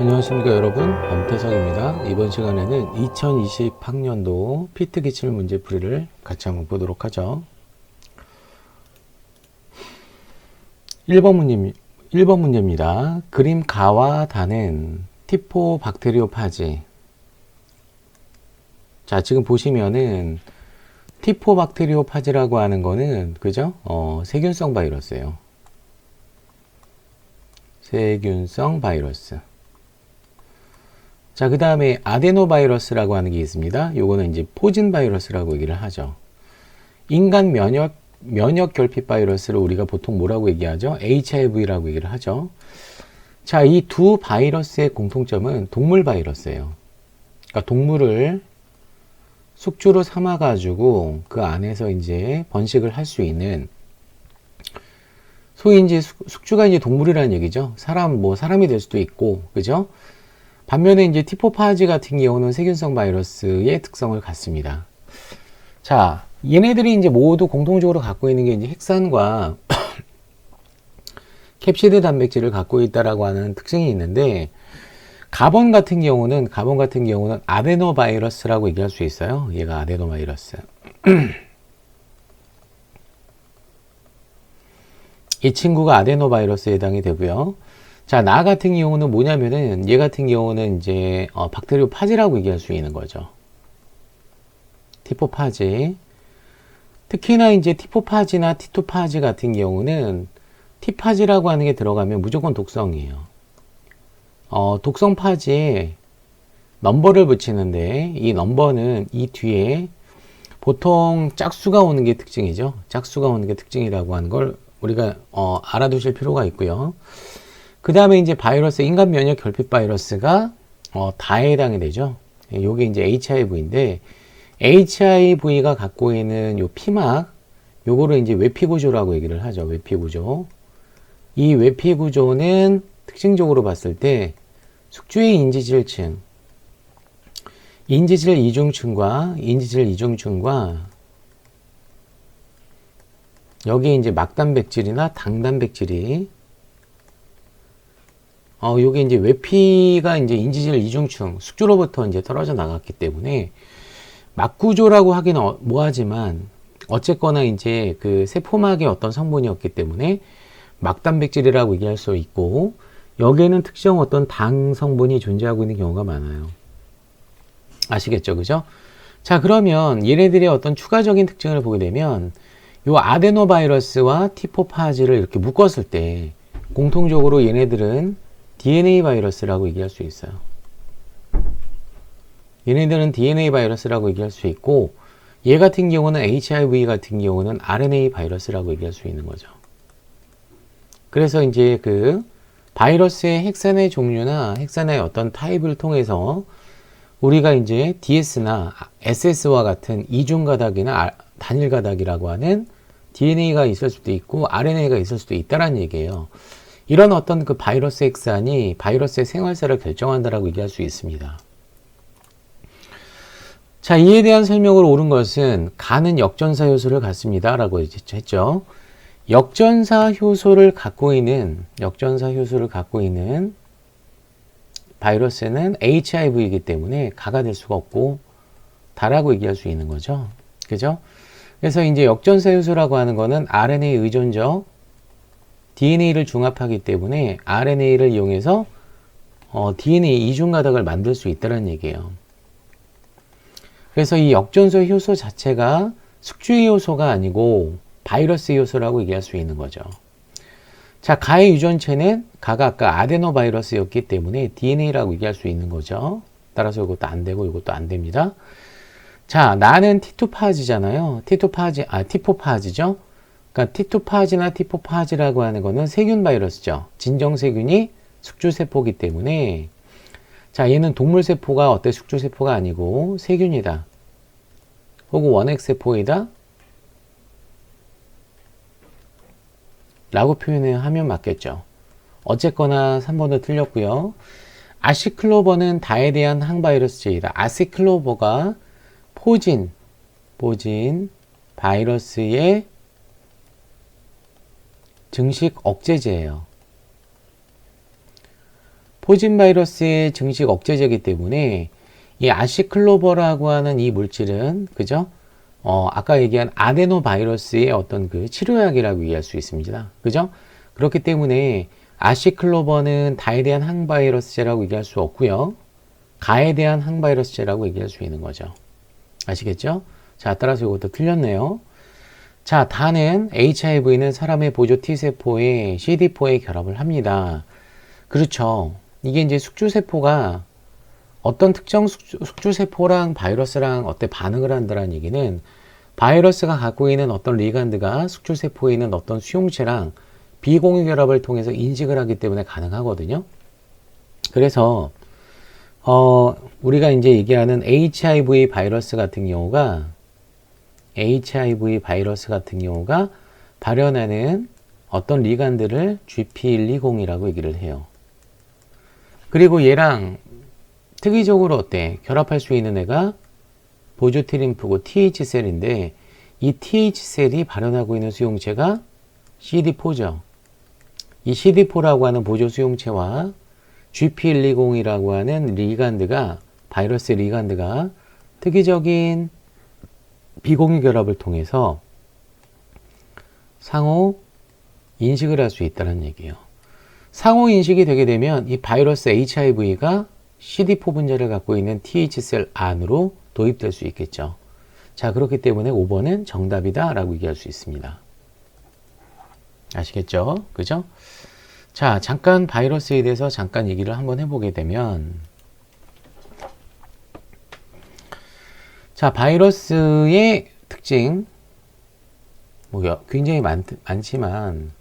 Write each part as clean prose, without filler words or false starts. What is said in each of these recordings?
안녕하십니까 여러분, 엄태석입니다. 이번 시간에는 2020학년도 피트 기출 문제풀이를 같이 한번 보도록 하죠. 1번 문제입니다. 그림 가와 다는 티포박테리오파지. 자, 지금 보시면은 티포박테리오파지라고 하는 거는 그죠? 세균성 바이러스예요. 세균성 바이러스. 자, 그 다음에 아데노바이러스라고 하는 게 있습니다. 요거는 이제 포진 바이러스라고 얘기를 하죠. 인간 면역 결핍 바이러스를 우리가 보통 뭐라고 얘기하죠? HIV라고 얘기를 하죠. 자, 이 두 바이러스의 공통점은 동물 바이러스예요. 그러니까 동물을 숙주로 삼아가지고 그 안에서 이제 번식을 할 수 있는, 소위 이제 숙주가 이제 동물이라는 얘기죠. 사람이 될 수도 있고, 그죠? 반면에 이제 티포파지 같은 경우는 세균성 바이러스의 특성을 갖습니다. 자, 얘네들이 이제 모두 공통적으로 갖고 있는 게 이제 핵산과 캡시드 단백질을 갖고 있다라고 하는 특징이 있는데, 가본 같은 경우는 아데노바이러스라고 얘기할 수 있어요. 얘가 아데노바이러스. 이 친구가 아데노바이러스에 해당이 되고요. 자, 나 같은 경우는 뭐냐면은, 얘 같은 경우는 이제, 박테리오파지라고 얘기할 수 있는 거죠. 티포파지. 특히나 이제 티포파지나 티토파지 같은 경우는, 티파지라고 하는 게 들어가면 무조건 독성이에요. 독성 파지에 넘버를 붙이는데, 이 넘버는 이 뒤에 보통 짝수가 오는 게 특징이죠. 짝수가 오는 게 특징이라고 하는 걸 우리가, 알아두실 필요가 있고요. 그 다음에 이제 바이러스, 인간 면역 결핍 바이러스가 다에 해당이 되죠. 요게 이제 HIV인데, HIV가 갖고 있는 요 피막, 요거를 이제 외피 구조라고 얘기를 하죠. 외피 구조. 이 외피 구조는 특징적으로 봤을 때 숙주의 인지질층, 인지질 이중층과 여기에 이제 막단백질이나 당단백질이, 요게 이제 외피가 이제 인지질 이중층, 숙주로부터 이제 떨어져 나갔기 때문에 막구조라고 하기는 뭐하지만, 어쨌거나 이제 그 세포막의 어떤 성분이었기 때문에 막단백질이라고 얘기할 수 있고, 여기에는 특정 어떤 당 성분이 존재하고 있는 경우가 많아요. 아시겠죠? 그죠? 자, 그러면 얘네들의 어떤 추가적인 특징을 보게 되면, 요 아데노바이러스와 티포파지를 이렇게 묶었을 때 공통적으로 얘네들은 DNA 바이러스라고 얘기할 수 있어요. 얘네들은 DNA 바이러스라고 얘기할 수 있고, 얘 같은 경우는 HIV 같은 경우는 RNA 바이러스라고 얘기할 수 있는 거죠. 그래서 이제 그 바이러스의 핵산의 종류나 핵산의 어떤 타입을 통해서 우리가 이제 DS나 SS와 같은 이중 가닥이나 단일 가닥이라고 하는 DNA가 있을 수도 있고 RNA가 있을 수도 있다는 얘기예요. 이런 어떤 그 바이러스 핵산이 바이러스의 생활사를 결정한다라고 얘기할 수 있습니다. 자, 이에 대한 설명을 옳은 것은 간은 역전사 효소를 갖습니다 라고 했죠. 역전사 효소를 갖고 있는 바이러스는 HIV이기 때문에 가가 될 수가 없고 다라고 얘기할 수 있는 거죠. 그죠? 그래서 이제 역전사 효소라고 하는 거는 RNA 의존적 DNA를 중합하기 때문에 RNA를 이용해서 DNA 이중가닥을 만들 수 있다는 얘기예요. 그래서 이 역전소 효소 자체가 숙주의 효소가 아니고 바이러스 효소라고 얘기할 수 있는 거죠. 자, 가의 유전체는 가가 아까 아데노바이러스였기 때문에 DNA라고 얘기할 수 있는 거죠. 따라서 이것도 안 되고 이것도 안 됩니다. 자, 나는 티토파지잖아요. 티포파지죠. 그러니까 티토파지나 티포파지라고 하는 거는 세균 바이러스죠. 진정세균이 숙주세포이기 때문에, 자, 얘는 동물세포가 숙주세포가 아니고 세균이다. 혹은 원핵세포이다. 라고 표현하면 맞겠죠. 어쨌거나 3번도 틀렸고요. 아시클로버는 다에 대한 항바이러스제이다. 아시클로버가 포진 바이러스의 증식 억제제예요. 포진 바이러스의 증식 억제제이기 때문에 이 아시클로버라고 하는 이 물질은 그죠? 아까 얘기한 아데노 바이러스의 어떤 그 치료약이라고 얘기할 수 있습니다. 그죠? 그렇기 때문에 아시클로버는 다에 대한 항바이러스제라고 얘기할 수 없고요. 가에 대한 항바이러스제라고 얘기할 수 있는 거죠. 아시겠죠? 자, 따라서 이것도 틀렸네요. 자, 다는 HIV는 사람의 보조 T세포에 CD4에 결합을 합니다. 그렇죠. 이게 이제 숙주세포가 어떤 특정 숙주세포랑 바이러스랑 어때 반응을 한다는 얘기는 바이러스가 갖고 있는 어떤 리간드가 숙주세포에 있는 어떤 수용체랑 비공유 결합을 통해서 인식을 하기 때문에 가능하거든요. 그래서 우리가 이제 얘기하는 HIV 바이러스 같은 경우가 발현하는 어떤 리간드를 GP120이라고 얘기를 해요. 그리고 얘랑 특이적으로 어때? 결합할 수 있는 애가 보조 T림프고 TH셀인데 이 TH셀이 발현하고 있는 수용체가 CD4죠. 이 CD4라고 하는 보조 수용체와 GP120이라고 하는 리간드가 바이러스 리간드가 특이적인 비공유 결합을 통해서 상호 인식을 할 수 있다는 얘기예요. 상호 인식이 되게 되면 이 바이러스 HIV가 CD4 분자를 갖고 있는 TH셀 안으로 도입될 수 있겠죠. 자, 그렇기 때문에 5번은 정답이다 라고 얘기할 수 있습니다. 아시겠죠? 그죠? 자, 잠깐 바이러스에 대해서 잠깐 얘기를 한번 해보게 되면 자, 바이러스의 특징 굉장히 많지만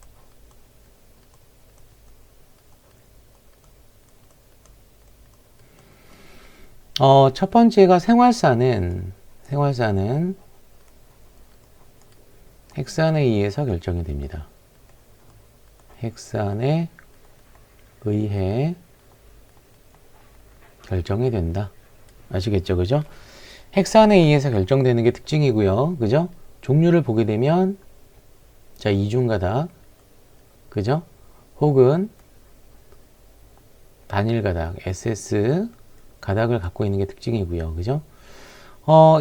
첫 번째가 생활사는 핵산에 의해서 결정이 됩니다. 핵산에 의해 결정이 된다. 아시겠죠? 그죠? 핵산에 의해서 결정되는 게 특징이고요. 그죠? 종류를 보게 되면 자, 이중가닥 그죠? 혹은 단일가닥 SS 가닥을 갖고 있는 게 특징이고요. 그죠?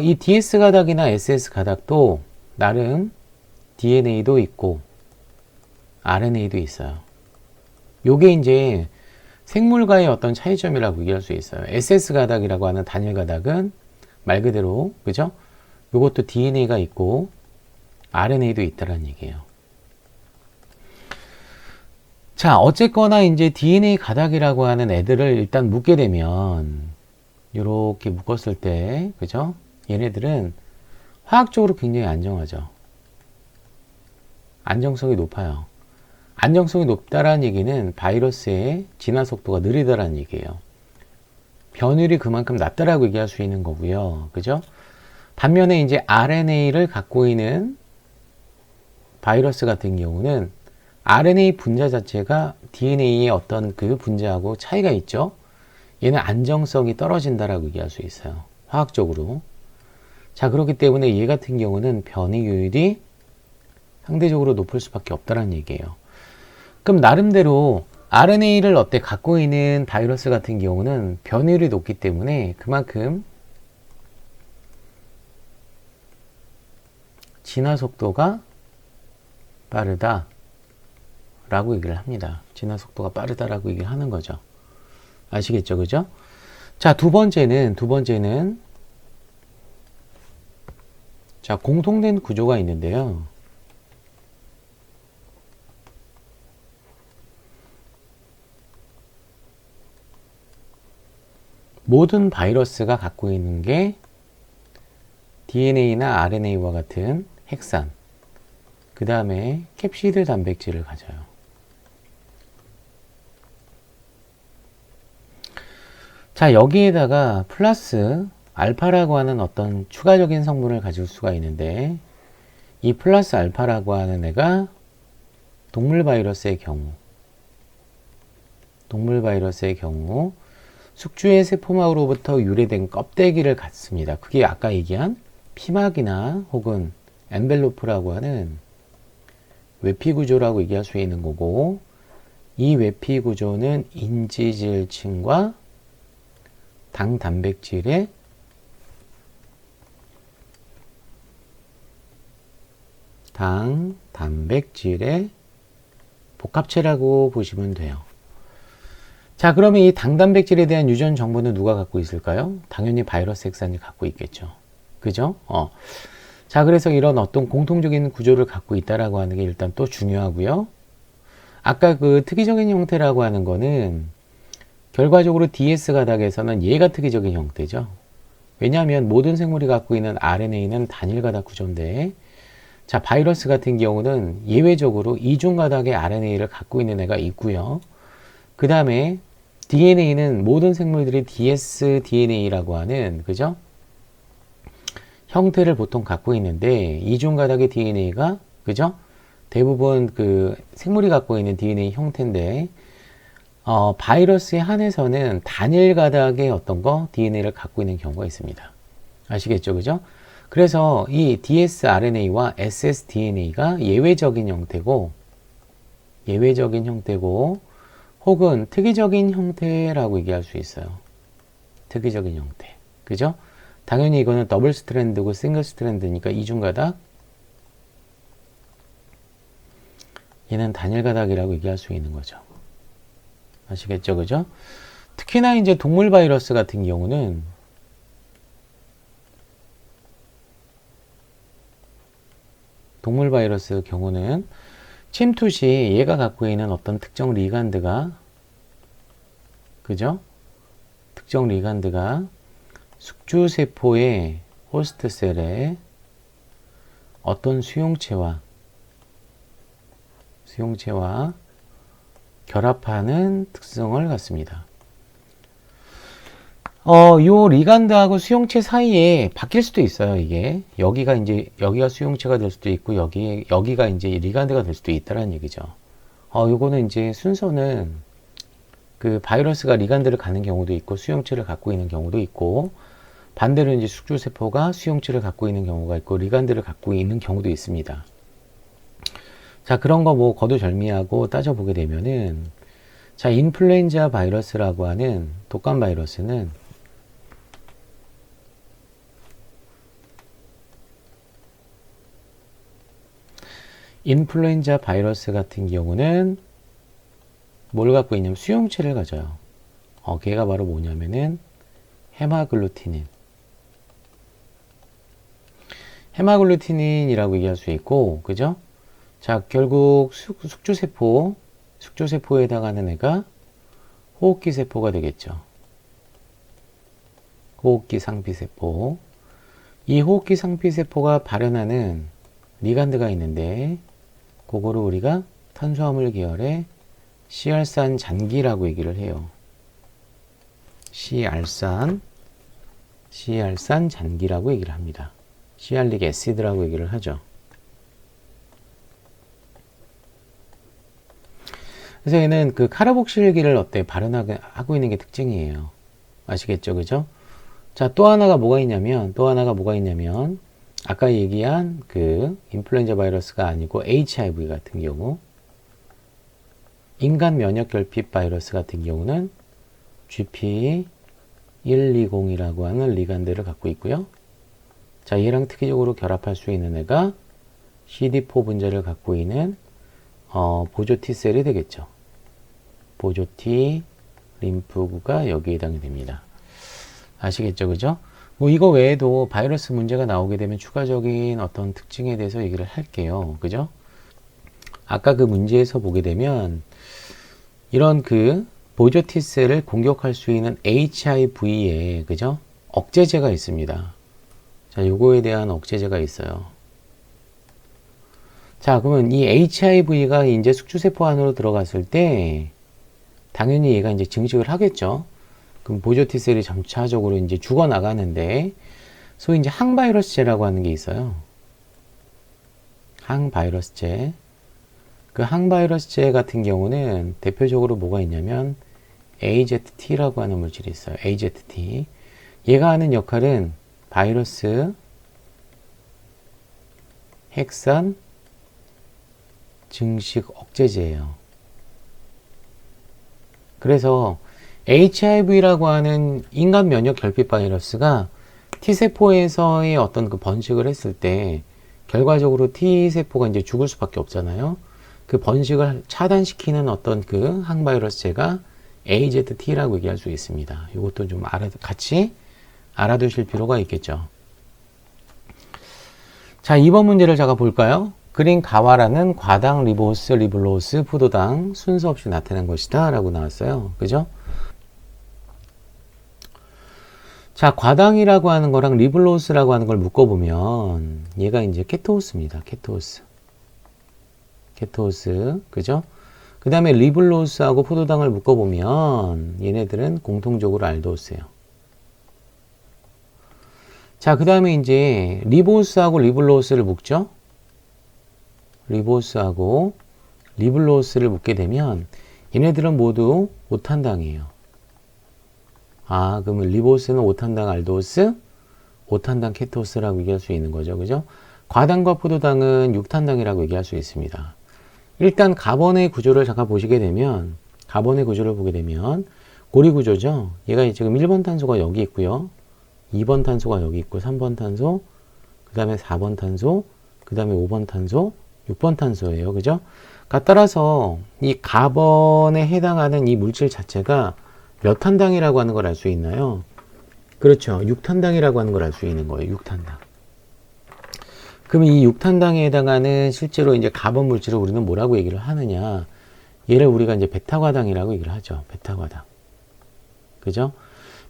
이 DS 가닥이나 SS 가닥도 나름 DNA도 있고 RNA도 있어요. 요게 이제 생물과의 어떤 차이점이라고 얘기할 수 있어요. SS 가닥이라고 하는 단일 가닥은 말 그대로 그죠? 요것도 DNA가 있고 RNA도 있다라는 얘기예요. 자, 어쨌거나 이제 DNA 가닥이라고 하는 애들을 일단 묶게 되면 이렇게 묶었을 때 그죠? 얘네들은 화학적으로 굉장히 안정하죠. 안정성이 높아요. 안정성이 높다라는 얘기는 바이러스의 진화 속도가 느리다라는 얘기예요. 변율이 그만큼 낮다라고 얘기할 수 있는 거고요. 그죠? 반면에 이제 RNA를 갖고 있는 바이러스 같은 경우는 RNA 분자 자체가 DNA의 어떤 그 분자하고 차이가 있죠. 얘는 안정성이 떨어진다라고 얘기할 수 있어요. 화학적으로. 자, 그렇기 때문에 얘 같은 경우는 변이율이 상대적으로 높을 수밖에 없다는 얘기예요. 그럼 나름대로 RNA를 갖고 있는 바이러스 같은 경우는 변이율이 높기 때문에 그만큼 진화 속도가 빠르다 라고 얘기를 합니다. 진화 속도가 빠르다라고 얘기를 하는 거죠. 아시겠죠? 그죠? 자, 두 번째는 자, 공통된 구조가 있는데요. 모든 바이러스가 갖고 있는 게 DNA나 RNA와 같은 핵산, 그 다음에 캡시드 단백질을 가져요. 자, 여기에다가 플러스 알파라고 하는 어떤 추가적인 성분을 가질 수가 있는데 이 플러스 알파라고 하는 애가 동물 바이러스의 경우 숙주의 세포막으로부터 유래된 껍데기를 갖습니다. 그게 아까 얘기한 피막이나 혹은 엔벨로프라고 하는 외피 구조라고 얘기할 수 있는 거고, 이 외피 구조는 인지질층과 당 단백질의 복합체라고 보시면 돼요. 자, 그러면 이 당 단백질에 대한 유전 정보는 누가 갖고 있을까요? 당연히 바이러스 핵산이 갖고 있겠죠. 그죠? 자, 그래서 이런 어떤 공통적인 구조를 갖고 있다라고 하는 게 일단 또 중요하고요. 아까 그 특이적인 형태라고 하는 거는 결과적으로 DS 가닥에서는 얘가 특이적인 형태죠. 왜냐하면 모든 생물이 갖고 있는 RNA는 단일 가닥 구조인데, 자, 바이러스 같은 경우는 예외적으로 이중 가닥의 RNA를 갖고 있는 애가 있고요. 그 다음에 DNA는 모든 생물들이 dsDNA라고 하는, 그죠? 형태를 보통 갖고 있는데, 이중 가닥의 DNA가, 그죠? 대부분 그 생물이 갖고 있는 DNA 형태인데, 바이러스에 한해서는 단일 가닥의 어떤 거 DNA를 갖고 있는 경우가 있습니다. 아시겠죠, 그죠? 그래서 이 dsRNA와 ssDNA가 예외적인 형태고 혹은 특이적인 형태라고 얘기할 수 있어요. 특이적인 형태, 그죠? 당연히 이거는 더블 스트랜드고 싱글 스트랜드니까 이중 가닥, 얘는 단일 가닥이라고 얘기할 수 있는 거죠. 아시겠죠, 그죠? 특히나 이제 동물 바이러스 같은 경우는 침투 시 얘가 갖고 있는 어떤 특정 리간드가, 그죠? 특정 리간드가 숙주세포의 호스트셀에 어떤 수용체와 결합하는 특성을 갖습니다. 요 리간드하고 수용체 사이에 바뀔 수도 있어요, 이게. 여기가 수용체가 될 수도 있고, 여기가 이제 리간드가 될 수도 있다는 얘기죠. 요거는 이제 순서는 그 바이러스가 리간드를 가는 경우도 있고, 수용체를 갖고 있는 경우도 있고, 반대로 이제 숙주세포가 수용체를 갖고 있는 경우가 있고, 리간드를 갖고 있는 경우도 있습니다. 자, 그런 거 뭐 거두절미하고 따져보게 되면은, 자, 인플루엔자 바이러스라고 하는 독감 바이러스는 인플루엔자 바이러스 같은 경우는 뭘 갖고 있냐면 수용체를 가져요. 걔가 바로 뭐냐면은 헤마글루티닌이라고 얘기할 수 있고, 그죠? 자, 결국 숙주세포에 해당하는 애가 호흡기 세포가 되겠죠. 호흡기 상피세포. 이 호흡기 상피세포가 발현하는 리간드가 있는데, 그거를 우리가 탄수화물 계열의 C알산 잔기라고 얘기를 해요. C알산 잔기라고 얘기를 합니다. 시알릭 애시드라고 얘기를 하죠. 그래서 얘는 그 카르복실기를 발현하고 있는 게 특징이에요. 아시겠죠, 그죠? 자, 또 하나가 뭐가 있냐면, 아까 얘기한 그 인플루엔자 바이러스가 아니고 HIV 같은 경우, 인간 면역 결핍 바이러스 같은 경우는 GP120이라고 하는 리간드를 갖고 있고요. 자, 얘랑 특이적으로 결합할 수 있는 애가 CD4 분자를 갖고 있는 보조 T셀이 되겠죠. 보조 T 림프구가 여기에 해당이 됩니다. 아시겠죠, 그죠? 뭐 이거 외에도 바이러스 문제가 나오게 되면 추가적인 어떤 특징에 대해서 얘기를 할게요. 그죠? 아까 그 문제에서 보게 되면 이런 그 보조 T셀을 공격할 수 있는 HIV에, 그죠? 억제제가 있습니다. 자, 요거에 대한 억제제가 있어요. 자, 그러면 이 HIV가 이제 숙주세포 안으로 들어갔을 때 당연히 얘가 이제 증식을 하겠죠. 그럼 보조 T셀이 점차적으로 이제 죽어나가는데, 소위 이제 항바이러스제라고 하는 게 있어요. 항바이러스제. 그 항바이러스제 같은 경우는 대표적으로 뭐가 있냐면 AZT라고 하는 물질이 있어요. AZT. 얘가 하는 역할은 바이러스 핵산 증식 억제제예요. 그래서 HIV라고 하는 인간 면역 결핍 바이러스가 T세포에서의 어떤 그 번식을 했을 때 결과적으로 T세포가 이제 죽을 수밖에 없잖아요. 그 번식을 차단시키는 어떤 그 항바이러스제가 AZT라고 얘기할 수 있습니다. 이것도 좀 같이 알아두실 필요가 있겠죠. 자, 2번 문제를 제가 볼까요? 그린 가와라는 과당, 리보스, 리블로스, 포도당 순서 없이 나타낸 것이다 라고 나왔어요. 그죠? 자, 과당이라고 하는 거랑 리블로스라고 하는 걸 묶어보면 얘가 이제 케토스입니다. 케토스. 그죠? 그 다음에 리블로스하고 포도당을 묶어보면 얘네들은 공통적으로 알도스예요. 자, 그 다음에 이제 리보스하고 리블로스를 묶죠? 리보스하고 리블로스를 묶게 되면 얘네들은 모두 오탄당이에요. 아, 그러면 리보스는 오탄당 알도스, 오탄당 케토스라고 얘기할 수 있는 거죠. 그죠? 과당과 포도당은 육탄당이라고 얘기할 수 있습니다. 일단 가번의 구조를 잠깐 보시게 되면, 가번의 구조를 보게 되면 고리 구조죠. 얘가 지금 1번 탄소가 여기 있고요. 2번 탄소가 여기 있고 3번 탄소, 그 다음에 4번 탄소, 그 다음에 5번 탄소, 6번 탄소예요. 그죠? 따라서 이 가번에 해당하는 이 물질 자체가 몇 탄당이라고 하는 걸 알 수 있나요? 그렇죠. 6탄당이라고 하는 걸 알 수 있는 거예요. 6탄당. 그럼 이 6탄당에 해당하는 실제로 이제 가번 물질을 우리는 뭐라고 얘기를 하느냐? 얘를 우리가 이제 베타과당이라고 얘기를 하죠. 베타과당. 그죠?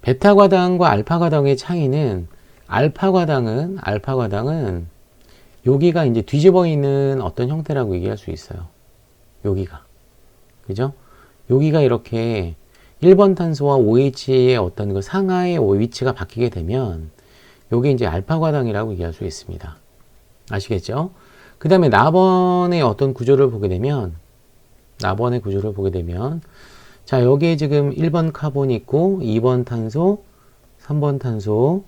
베타과당과 알파과당의 차이는 알파과당은 여기가 이제 뒤집어 있는 어떤 형태라고 얘기할 수 있어요. 여기가. 그죠? 여기가 이렇게 1번 탄소와 OH의 어떤 그 상하의 위치가 바뀌게 되면 요게 이제 알파과당이라고 얘기할 수 있습니다. 아시겠죠? 그 다음에 나번의 어떤 구조를 보게 되면 자, 여기에 지금 1번 카본이 있고 2번 탄소, 3번 탄소,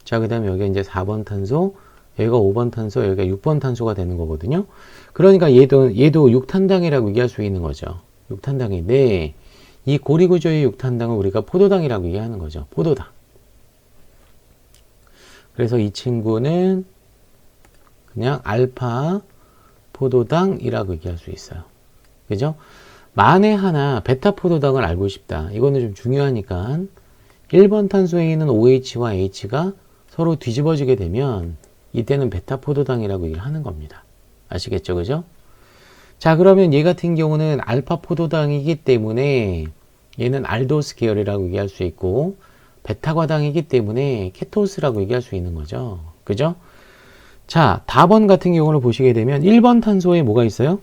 자, 그 다음에 여기 이제 4번 탄소, 여기가 5번 탄소, 여기가 6번 탄소가 되는 거거든요. 그러니까 얘도 6탄당이라고 얘기할 수 있는 거죠. 6탄당인데 이 고리 구조의 6탄당은 우리가 포도당이라고 얘기하는 거죠. 포도당. 그래서 이 친구는 그냥 알파 포도당이라고 얘기할 수 있어요. 그죠? 만에 하나 베타 포도당을 알고 싶다. 이거는 좀 중요하니까 1번 탄소에 있는 OH와 H가 서로 뒤집어지게 되면 이때는 베타 포도당이라고 얘기를 하는 겁니다. 아시겠죠? 그죠? 자, 그러면 얘 같은 경우는 알파 포도당이기 때문에 얘는 알도스 계열이라고 얘기할 수 있고 베타 과당이기 때문에 케토스라고 얘기할 수 있는 거죠. 그죠? 자, 다번 같은 경우를 보시게 되면 1번 탄소에 뭐가 있어요?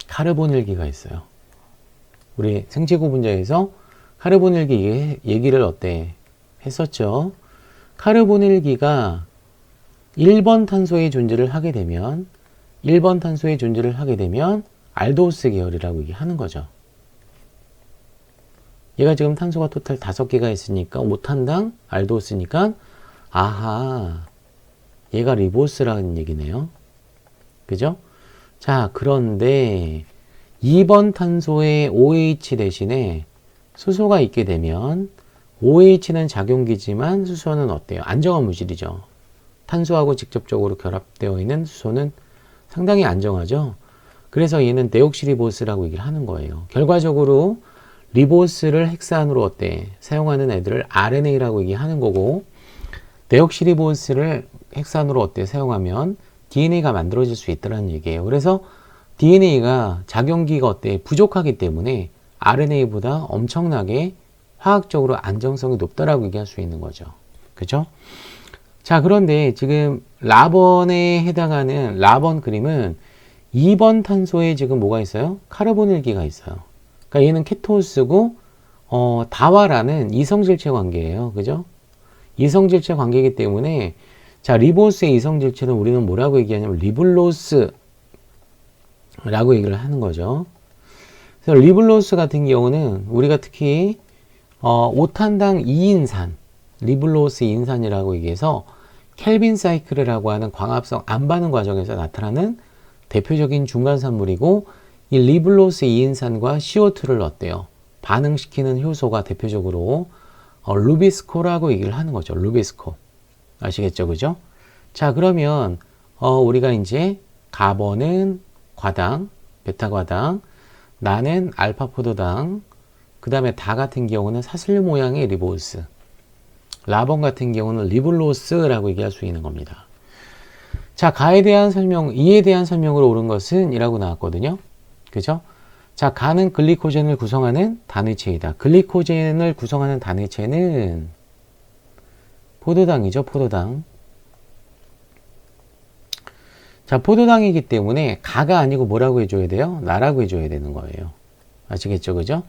카르보닐기가 있어요. 우리 생체구 분자에서 카르보닐기 얘기를 했었죠. 카르보닐기가 1번 탄소의 존재를 하게 되면 알도스 계열이라고 얘기하는 거죠. 얘가 지금 탄소가 토탈 5개가 있으니까 5탄당 알도스니까 아하, 얘가 리보스라는 얘기네요. 그죠? 자, 그런데 2번 탄소에 OH 대신에 수소가 있게 되면 OH는 작용기지만 수소는 어때요? 안정한 물질이죠. 탄소하고 직접적으로 결합되어 있는 수소는 상당히 안정하죠. 그래서 얘는 데옥시리보스라고 얘기를 하는 거예요. 결과적으로 리보스를 헥사안으로 사용하는 애들을 RNA라고 얘기하는 거고, 데옥시리보스를 헥사안으로 사용하면 DNA가 만들어질 수 있다는 얘기예요. 그래서 DNA가 작용기가 부족하기 때문에 RNA보다 엄청나게 화학적으로 안정성이 높다라고 얘기할 수 있는 거죠. 그죠? 자, 그런데 지금 라번에 해당하는 라번 그림은 2번 탄소에 지금 뭐가 있어요? 카르보닐기가 있어요. 그러니까 얘는 케토스고 다와라는 이성질체 관계예요. 그죠? 이성질체 관계이기 때문에 자, 리보스의 이성질체는 우리는 뭐라고 얘기하냐면 리블로스라고 얘기를 하는 거죠. 그래서 리블로스 같은 경우는 우리가 특히 5탄당 2인산, 리블로스 2인산이라고 얘기해서 켈빈 사이클이라고 하는 광합성 안 반응 과정에서 나타나는 대표적인 중간산물이고 이 리블로스 2인산과 CO2를 어때요? 반응시키는 효소가 대표적으로 루비스코라고 얘기를 하는 거죠. 루비스코. 아시겠죠? 그죠? 자, 그러면 우리가 이제 가번은 과당, 베타 과당, 나는 알파 포도당, 그 다음에 다 같은 경우는 사슬 모양의 리보스, 라번 같은 경우는 리블로스라고 얘기할 수 있는 겁니다. 자, 가에 대한 설명, 이에 대한 설명으로 옳은 것은 이라고 나왔거든요. 그죠? 자, 가는 글리코젠을 구성하는 단위체이다. 글리코젠을 구성하는 단위체는 포도당이죠, 포도당. 자, 포도당이기 때문에 가가 아니고 뭐라고 해줘야 돼요? 나라고 해줘야 되는 거예요. 아시겠죠? 그죠?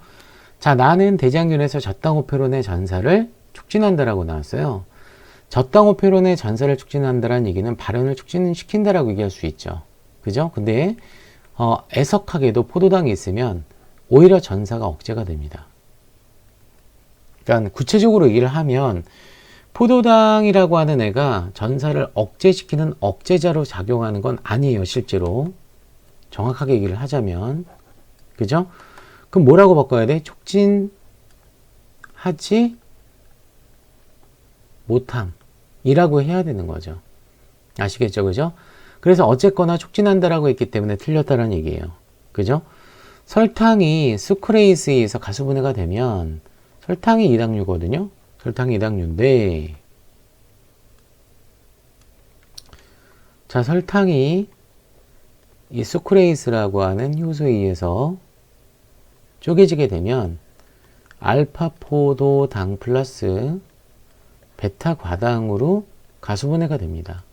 자, 나는 대장균에서 젖당오페론의 전사를 촉진한다라고 나왔어요. 젖당오페론의 전사를 촉진한다라는 얘기는 발현을 촉진시킨다라고 얘기할 수 있죠. 그죠? 근데 애석하게도 포도당이 있으면 오히려 전사가 억제가 됩니다. 그러니까 구체적으로 얘기를 하면 포도당이라고 하는 애가 전사를 억제시키는 억제자로 작용하는 건 아니에요, 실제로. 정확하게 얘기를 하자면. 그죠? 그럼 뭐라고 바꿔야 돼? 촉진하지 못함이라고 해야 되는 거죠. 아시겠죠? 그죠? 그래서 어쨌거나 촉진한다라고 했기 때문에 틀렸다라는 얘기예요. 그죠? 설탕이 수크레이스에 의해서 가수분해가 되면 설탕이 이당류거든요. 설탕이 이당류인데, 자, 설탕이 이 수크레이스라고 하는 효소에 의해서 쪼개지게 되면 알파포도당 플러스 베타 과당으로 가수분해가 됩니다.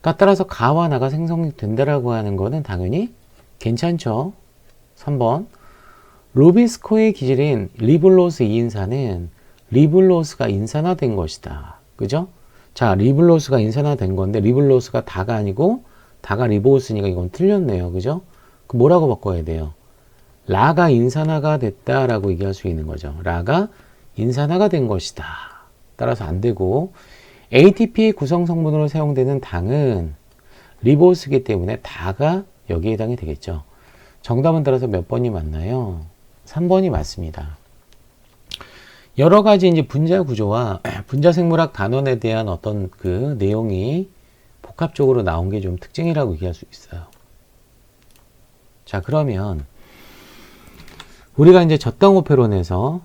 그러니까 따라서 가와 나가 생성된다라고 하는 거는 당연히 괜찮죠. 3번. 루비스코의 기질인 리블로스 2인산은 리블로스가 인산화된 것이다. 그죠? 자, 리블로스가 인산화된 건데 리블로스가 다가 아니고 다가 리보스니까 이건 틀렸네요. 그죠? 그 뭐라고 바꿔야 돼요? 라가 인산화가 됐다라고 얘기할 수 있는 거죠. 라가 인산화가 된 것이다. 따라서 안 되고, ATP의 구성 성분으로 사용되는 당은 리보스이기 때문에 다가 여기에 해당이 되겠죠. 정답은 따라서 몇 번이 맞나요? 3번이 맞습니다. 여러 가지 이제 분자 구조와 분자 생물학 단원에 대한 어떤 그 내용이 복합적으로 나온 게 좀 특징이라고 얘기할 수 있어요. 자, 그러면 우리가 이제 젖당오페론에서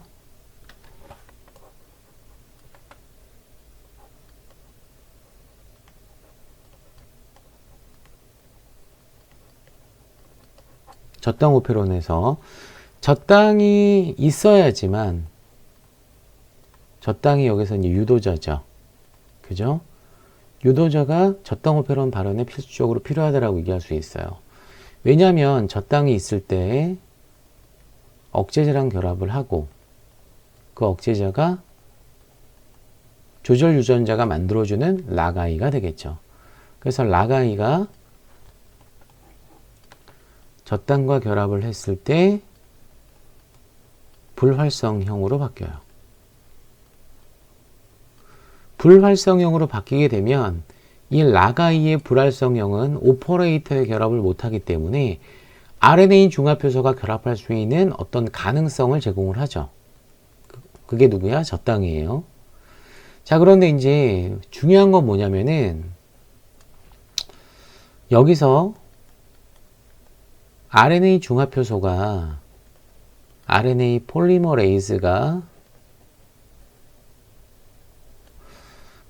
젖당이 있어야지만 젖당이 여기서 이제 유도자죠. 그죠? 유도자가 젖당오페론 발현에 필수적으로 필요하다라고 얘기할 수 있어요. 왜냐하면 젖당이 있을 때 억제제랑 결합을 하고 그 억제자가 조절 유전자가 만들어주는 라가이가 되겠죠. 그래서 라가이가 젖당과 결합을 했을 때 불활성형으로 바뀌어요. 불활성형으로 바뀌게 되면 이 라가이의 불활성형은 오퍼레이터의 결합을 못하기 때문에 RNA 중합효소가 결합할 수 있는 어떤 가능성을 제공을 하죠. 그게 누구야? 젖당이에요. 자, 그런데 이제 중요한 건 뭐냐면은 여기서 RNA 중합효소가 RNA 폴리머레이즈가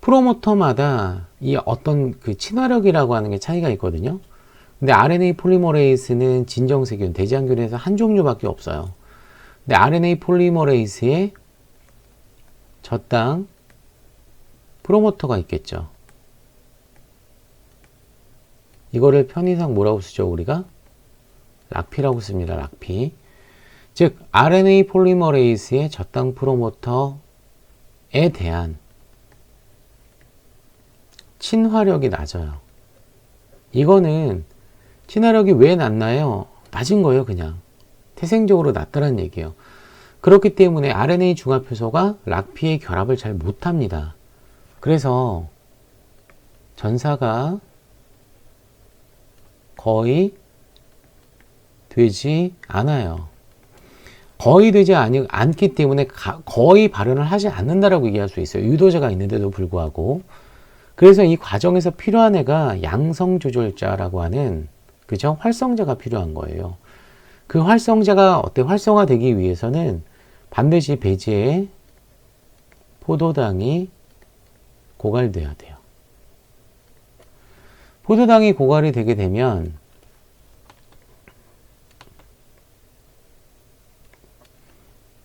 프로모터마다 이 어떤 그 친화력이라고 하는 게 차이가 있거든요. 근데 RNA 폴리머레이즈는 진정세균, 대장균에서 한 종류밖에 없어요. 근데 RNA 폴리머레이즈에 젖당 프로모터가 있겠죠. 이거를 편의상 뭐라고 쓰죠, 우리가? 락피라고 씁니다, 락피. 즉, RNA 폴리머레이즈의 젖당 프로모터에 대한 친화력이 낮아요. 이거는 친화력이 왜 낮나요? 낮은 거예요, 그냥. 태생적으로 낮다는 얘기예요. 그렇기 때문에 RNA 중합효소가 락피의 결합을 잘 못합니다. 그래서 전사가 거의 되지 않아요. 거의 되지 않기 때문에 거의 발현을 하지 않는다라고 얘기할 수 있어요. 유도자가 있는데도 불구하고. 그래서 이 과정에서 필요한 애가 양성조절자라고 하는, 그죠? 활성제가 필요한 거예요. 그 활성제가 활성화되기 위해서는 반드시 배지에 포도당이 고갈돼야 돼요. 포도당이 고갈이 되게 되면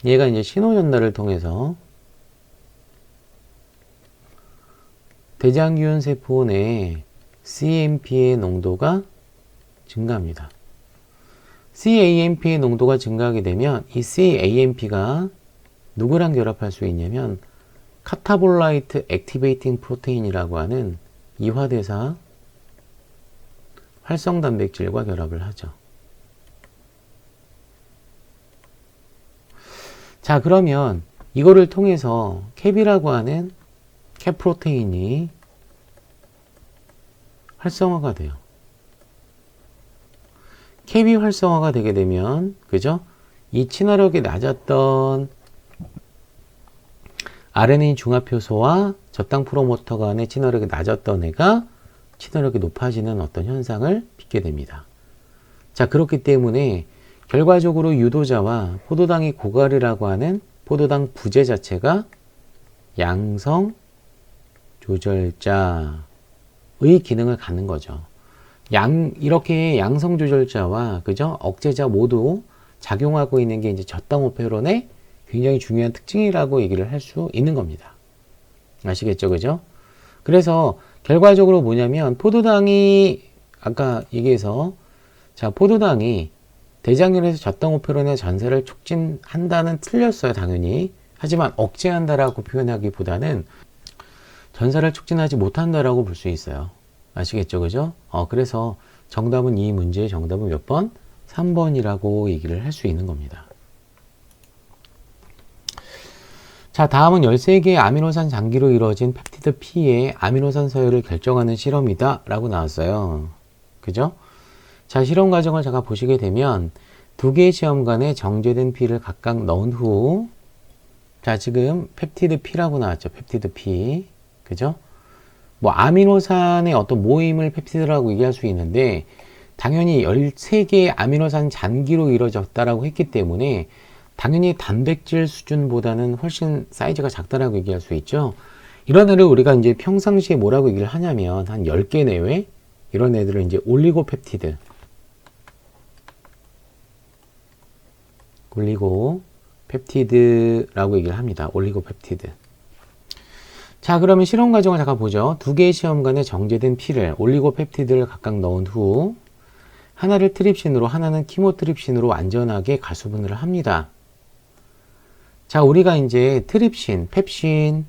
얘가 이제 신호 전달을 통해서 대장균 세포 내 CAMP의 농도가 증가합니다. CAMP의 농도가 증가하게 되면 이 CAMP가 누구랑 결합할 수 있냐면 카타볼라이트 액티베이팅 프로테인이라고 하는 이화대사 활성 단백질과 결합을 하죠. 자, 그러면 이거를 통해서 캡이라고 하는 캡 프로테인이 활성화가 돼요. 캡이 활성화가 되게 되면, 그죠? 이 친화력이 낮았던 RNA 중합효소와 저당 프로모터 간의 친화력이 낮았던 애가 친화력이 높아지는 어떤 현상을 빚게 됩니다. 자, 그렇기 때문에 결과적으로 유도자와 포도당이 고갈이라고 하는 포도당 부제 자체가 양성 조절자의 기능을 갖는 거죠. 이렇게 양성 조절자와, 그죠? 억제자 모두 작용하고 있는 게 이제 저당오페론의 굉장히 중요한 특징이라고 얘기를 할 수 있는 겁니다. 아시겠죠? 그죠? 그래서 결과적으로 뭐냐면 포도당이 아까 얘기해서, 자, 포도당이 대장균에서 저당오페론의 전세를 촉진한다는 틀렸어요, 당연히. 하지만 억제한다라고 표현하기보다는 전사를 촉진하지 못한다라고 볼 수 있어요. 아시겠죠? 그죠? 그래서 정답은 이 문제의 정답은 몇 번? 3번이라고 얘기를 할 수 있는 겁니다. 자, 다음은 13개의 아미노산 장기로 이루어진 펩티드 P의 아미노산 서열을 결정하는 실험이다 라고 나왔어요. 그죠? 자, 실험 과정을 잠깐 보시게 되면 2개의 시험관에 정제된 P를 각각 넣은 후, 자, 지금 펩티드 P라고 나왔죠. 펩티드 P. 그죠? 뭐 아미노산의 어떤 모임을 펩티드라고 얘기할 수 있는데, 당연히 13개의 아미노산 잔기로 이루어졌다라고 했기 때문에 당연히 단백질 수준보다는 훨씬 사이즈가 작다라고 얘기할 수 있죠. 이런 애를 우리가 이제 평상시에 뭐라고 얘기를 하냐면 한 10개 내외 이런 애들을 이제 올리고펩티드라고 얘기를 합니다. 올리고펩티드. 자, 그러면 실험 과정을 잠깐 보죠. 2개의 시험관에 정제된 P를 올리고펩티드를 각각 넣은 후 하나를 트립신으로 하나는 키모트립신으로 안전하게 가수분해를 합니다. 자, 우리가 이제 트립신, 펩신,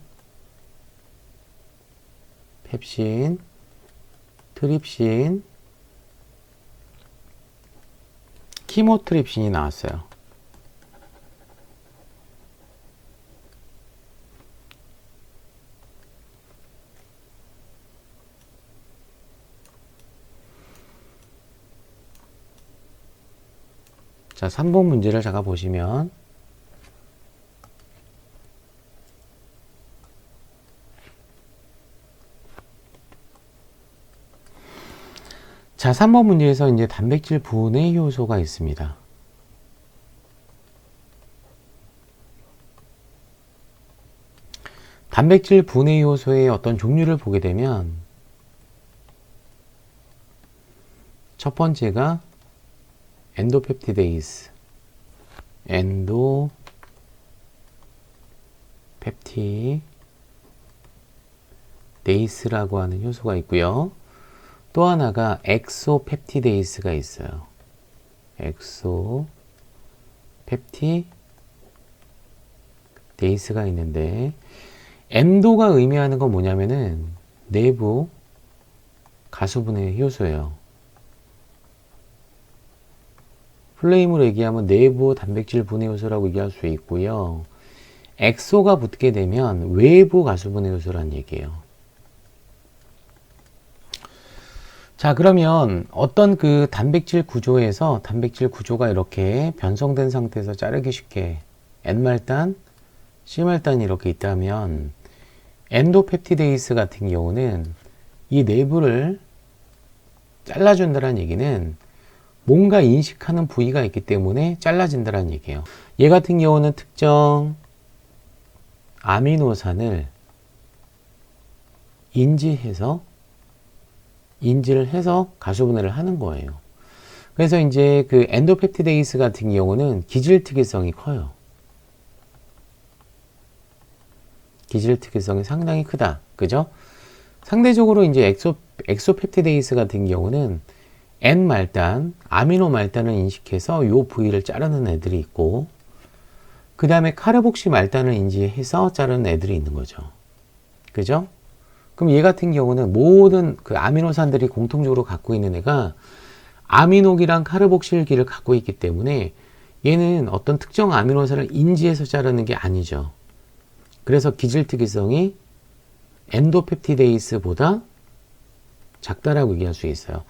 트립신, 키모트립신이 나왔어요. 자, 3번 문제를 잠깐 보시면, 자, 3번 문제에서 이제 단백질 분해 효소가 있습니다. 단백질 분해 효소의 어떤 종류를 보게 되면 첫 번째가 엔도펩티데이스, 엔도펩티데이스라고 하는 효소가 있고요. 또 하나가 엑소펩티데이스가 있어요. 엑소펩티데이스가 있는데, 엔도가 의미하는 건 뭐냐면은 내부 가수분해 효소예요. 플레임으로 얘기하면 내부 단백질 분해 효소라고 얘기할 수 있고요. 엑소가 붙게 되면 외부 가수분해 효소란 얘기예요. 자, 그러면 어떤 그 단백질 구조에서 단백질 구조가 이렇게 변성된 상태에서 자르기 쉽게 N말단, C말단이 이렇게 있다면 엔도펩티데이스 같은 경우는 이 내부를 잘라준다는 얘기는 뭔가 인식하는 부위가 있기 때문에 잘라진다는 얘기예요. 얘 같은 경우는 특정 아미노산을 인지를 해서 가수분해를 하는 거예요. 그래서 이제 그 엔도펩티데이스 같은 경우는 기질 특이성이 커요. 기질 특이성이 상당히 크다. 그죠? 상대적으로 이제 엑소펩티데이스 같은 경우는 N말단, 아미노 말단을 인식해서 요 부위를 자르는 애들이 있고, 그 다음에 카르복시 말단을 인지해서 자르는 애들이 있는 거죠. 그죠? 그럼 얘 같은 경우는 모든 그 아미노산들이 공통적으로 갖고 있는 애가 아미노기랑 카르복실기를 갖고 있기 때문에 얘는 어떤 특정 아미노산을 인지해서 자르는 게 아니죠. 그래서 기질 특이성이 엔도펩티데이스보다 작다라고 얘기할 수 있어요.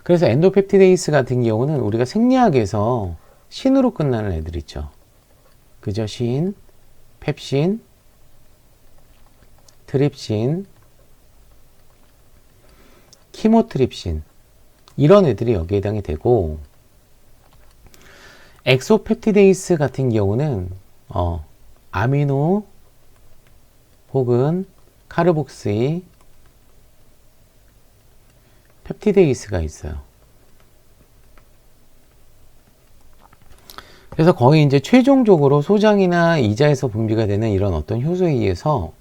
그래서 엔도펩티데이스 같은 경우는 우리가 생리학에서 신으로 끝나는 애들 있죠. 그죠? 신, 펩신, 트립신, 키모트립신, 이런 애들이 여기에 해당이 되고, 엑소펩티데이스 같은 경우는 아미노 혹은 카르복시 펩티데이스가 있어요. 그래서 거의 이제 최종적으로 소장이나 이자에서 분비가 되는 이런 어떤 효소에 의해서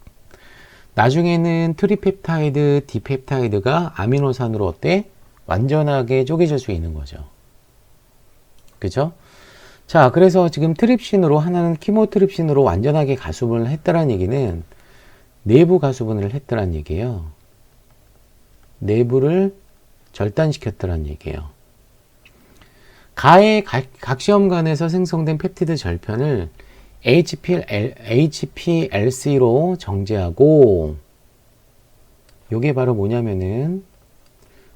나중에는 트리펩타이드, 디펩타이드가 아미노산으로 어때? 완전하게 쪼개질 수 있는 거죠. 그죠? 자, 그래서 지금 트립신으로 하나는 키모트립신으로 완전하게 가수분을 했다는 얘기는 내부 가수분을 했다는 얘기예요. 내부를 절단시켰다는 얘기예요. 가의 각시험관에서 생성된 펩티드 절편을 HPLC로 정제하고, 요게 바로 뭐냐면은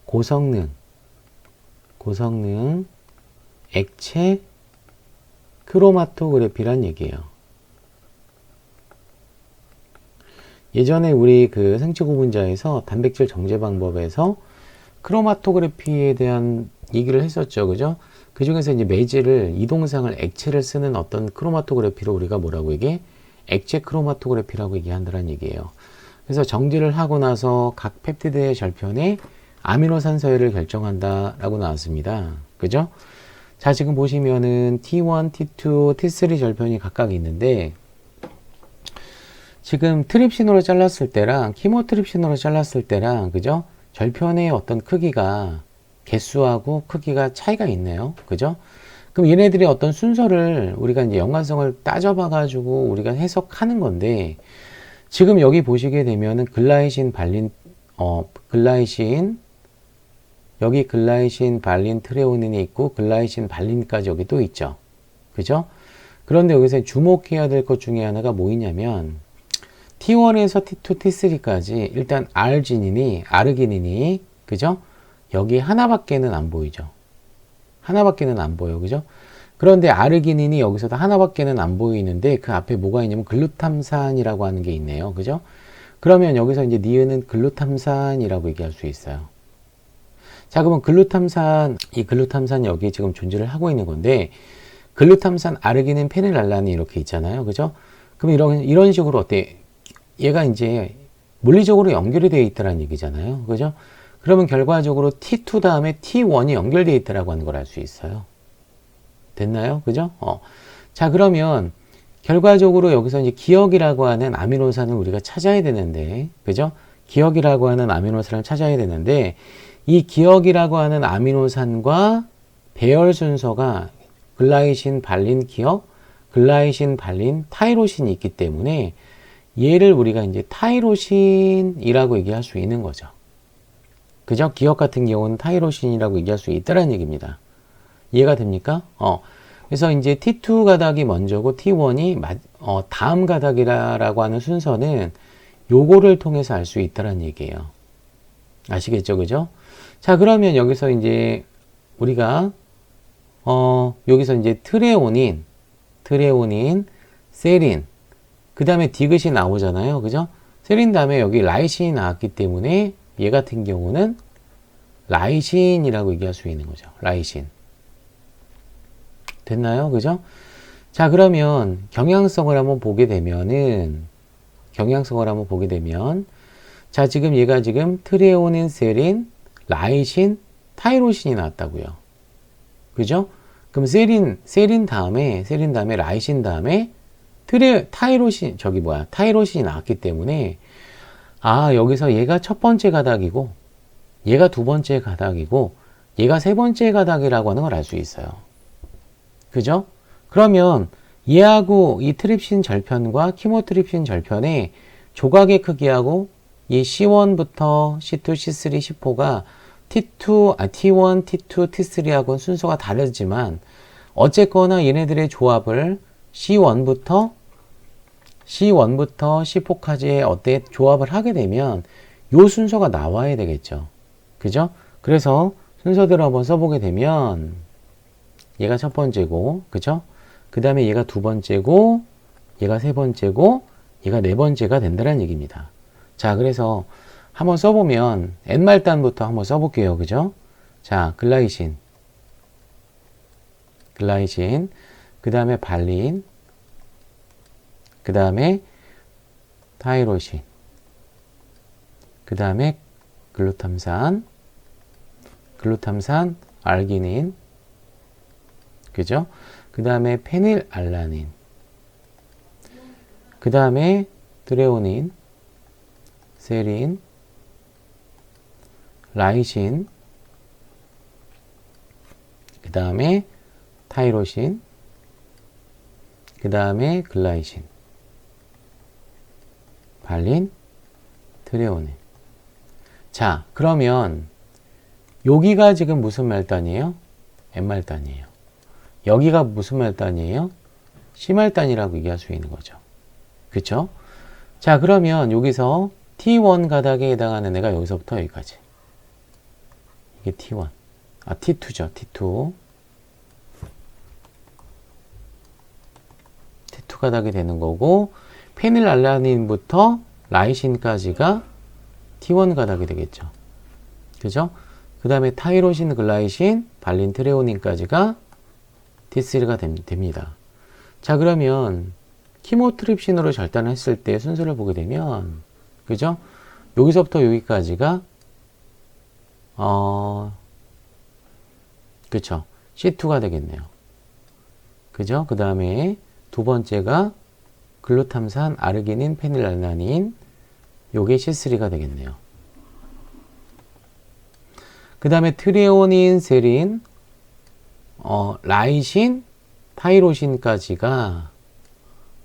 고성능 액체 크로마토그래피란 얘기예요. 예전에 우리 그 생체구분자에서 단백질 정제 방법에서 크로마토그래피에 대한 얘기를 했었죠. 그죠? 그 중에서 이제 매질을, 이동상을 액체를 쓰는 어떤 크로마토그래피로 우리가 뭐라고 얘기해? 액체 크로마토그래피라고 얘기한다는 얘기예요. 그래서 정제를 하고 나서 각 펩티드의 절편에 아미노산 서열을 결정한다라고 나왔습니다. 그죠? 자, 지금 보시면은 T1, T2, T3 절편이 각각 있는데, 지금 트립신으로 잘랐을 때랑 키모트립신으로 잘랐을 때랑, 그죠? 절편의 어떤 크기가, 개수하고 크기가 차이가 있네요. 그죠? 그럼 얘네들이 어떤 순서를 우리가 이제 연관성을 따져봐가지고 우리가 해석하는 건데, 지금 여기 보시게 되면은 여기 글라이신, 발린, 트레오닌이 있고 글라이신, 발린까지 여기 또 있죠. 그죠? 그런데 여기서 주목해야 될 것 중에 하나가 뭐냐면 T1에서 T2, T3까지 일단 아르기닌이 그죠? 여기 하나밖에는 안 보이죠. 하나밖에는 안 보여. 그죠? 그런데 아르기닌이 여기서도 하나밖에는 안 보이는데 그 앞에 뭐가 있냐면 글루탐산이라고 하는 게 있네요. 그죠? 그러면 여기서 이제 니은은 글루탐산이라고 얘기할 수 있어요. 자, 그러면 이 글루탐산 여기 지금 존재를 하고 있는 건데, 글루탐산, 아르기닌, 페닐알란이 이렇게 있잖아요. 그죠? 그럼 이런 식으로 어때? 얘가 이제 물리적으로 연결이 되어 있다는 얘기잖아요. 그죠? 그러면 결과적으로 T2 다음에 T1이 연결되어 있다라고 하는 걸 알 수 있어요. 됐나요? 그죠? 자, 그러면 결과적으로 여기서 이제 기억이라고 하는 아미노산을 우리가 찾아야 되는데, 그죠? 기억이라고 하는 아미노산을 찾아야 되는데, 이 기억이라고 하는 아미노산과 배열 순서가 글라이신, 발린, 기억, 글라이신, 발린, 타이로신이 있기 때문에 얘를 우리가 이제 타이로신이라고 얘기할 수 있는 거죠. 그죠? 기억 같은 경우는 타이로신이라고 얘기할 수 있다는 얘기입니다. 이해가 됩니까? 그래서 이제 T2 가닥이 먼저고 T1이 다음 가닥이라고 하는 순서는 요거를 통해서 알 수 있다는 얘기예요. 아시겠죠? 그죠? 자, 그러면 여기서 이제 우리가 여기서 이제 트레오닌, 세린, 그 다음에 디귿이 나오잖아요. 그죠? 세린 다음에 여기 라이신이 나왔기 때문에 얘 같은 경우는 라이신이라고 얘기할 수 있는 거죠. 라이신. 됐나요? 그죠? 자, 그러면 경향성을 한번 보게 되면 자, 지금 얘가 지금 트레오닌, 세린, 라이신, 타이로신이 나왔다고요. 그죠? 그럼 세린 다음에 라이신 다음에 타이로신, 타이로신이 나왔기 때문에, 여기서 얘가 첫 번째 가닥이고, 얘가 두 번째 가닥이고, 얘가 세 번째 가닥이라고 하는 걸 알 수 있어요. 그죠? 그러면 얘하고 이 트립신 절편과 키모트립신 절편의 조각의 크기하고 이 C1부터 C2, C3, C4가 T1, T2, T3하고는 순서가 다르지만 어쨌거나 얘네들의 조합을 C1부터 C4까지의 조합을 하게 되면 요 순서가 나와야 되겠죠. 그죠? 그래서 순서대로 한번 써보게 되면 얘가 첫 번째고, 그죠? 그 다음에 얘가 두 번째고, 얘가 세 번째고, 얘가 네 번째가 된다는 얘기입니다. 자, 그래서 한번 써보면 N말단부터 한번 써볼게요. 그죠? 자, 글라이신, 그 다음에 발린, 그 다음에 타이로신, 그 다음에 글루탐산, 알기닌, 그죠? 그 다음에 페닐알라닌, 그 다음에 트레오닌, 세린, 라이신, 그 다음에 타이로신, 그 다음에 글라이신, 발린, 트레오닌. 자, 그러면 여기가 지금 무슨 말단이에요? N말단이에요. 여기가 무슨 말단이에요? C말단이라고 얘기할 수 있는 거죠. 그쵸? 자, 그러면 여기서 T1 가닥에 해당하는 애가 여기서부터 여기까지. 이게 T1. T2죠. T2 가닥이 되는 거고, 페닐알라닌부터 라이신까지가 T1 가닥이 되겠죠. 그죠? 그 다음에 타이로신, 글라이신, 발린, 트레오닌까지가 T3가 됩니다. 자, 그러면 키모트립신으로 절단했을 때 순서를 보게 되면, 그죠? 여기서부터 여기까지가 그쵸? C2가 되겠네요. 그죠? 그 다음에 두 번째가 글루탐산, 아르기닌, 페닐알라닌, 요게 C3가 되겠네요. 그 다음에 트레오닌, 세린, 라이신, 타이로신까지가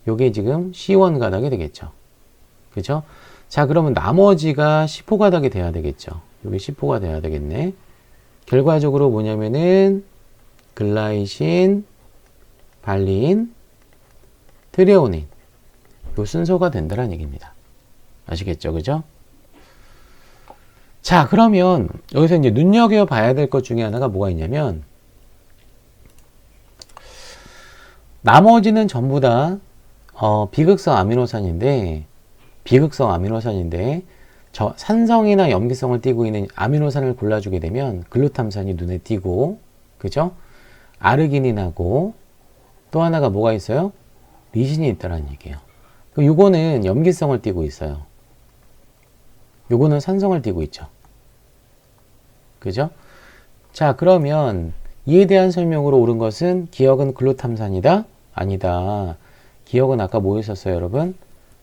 요게 지금 C1 가닥이 되겠죠. 그죠? 자, 그러면 나머지가 C4 가닥이 돼야 되겠죠. 요게 C4가 돼야 되겠네. 결과적으로 뭐냐면은 글라이신, 발린, 트레오닌 요 순서가 된다는 얘기입니다. 아시겠죠? 그죠? 자, 그러면 여기서 이제 눈여겨봐야 될 것 중에 하나가 뭐가 있냐면, 나머지는 전부 다 비극성 아미노산인데 저 산성이나 염기성을 띠고 있는 아미노산을 골라주게 되면 글루탐산이 눈에 띄고, 그죠? 아르기닌하고 또 하나가 뭐가 있어요? 리신이 있다는 얘기예요. 요거는 염기성을 띠고 있어요. 요거는 산성을 띠고 있죠. 그죠? 자, 그러면 이에 대한 설명으로 옳은 것은 기억은 글루탐산이다? 아니다. 기억은 아까 뭐였었어요, 여러분?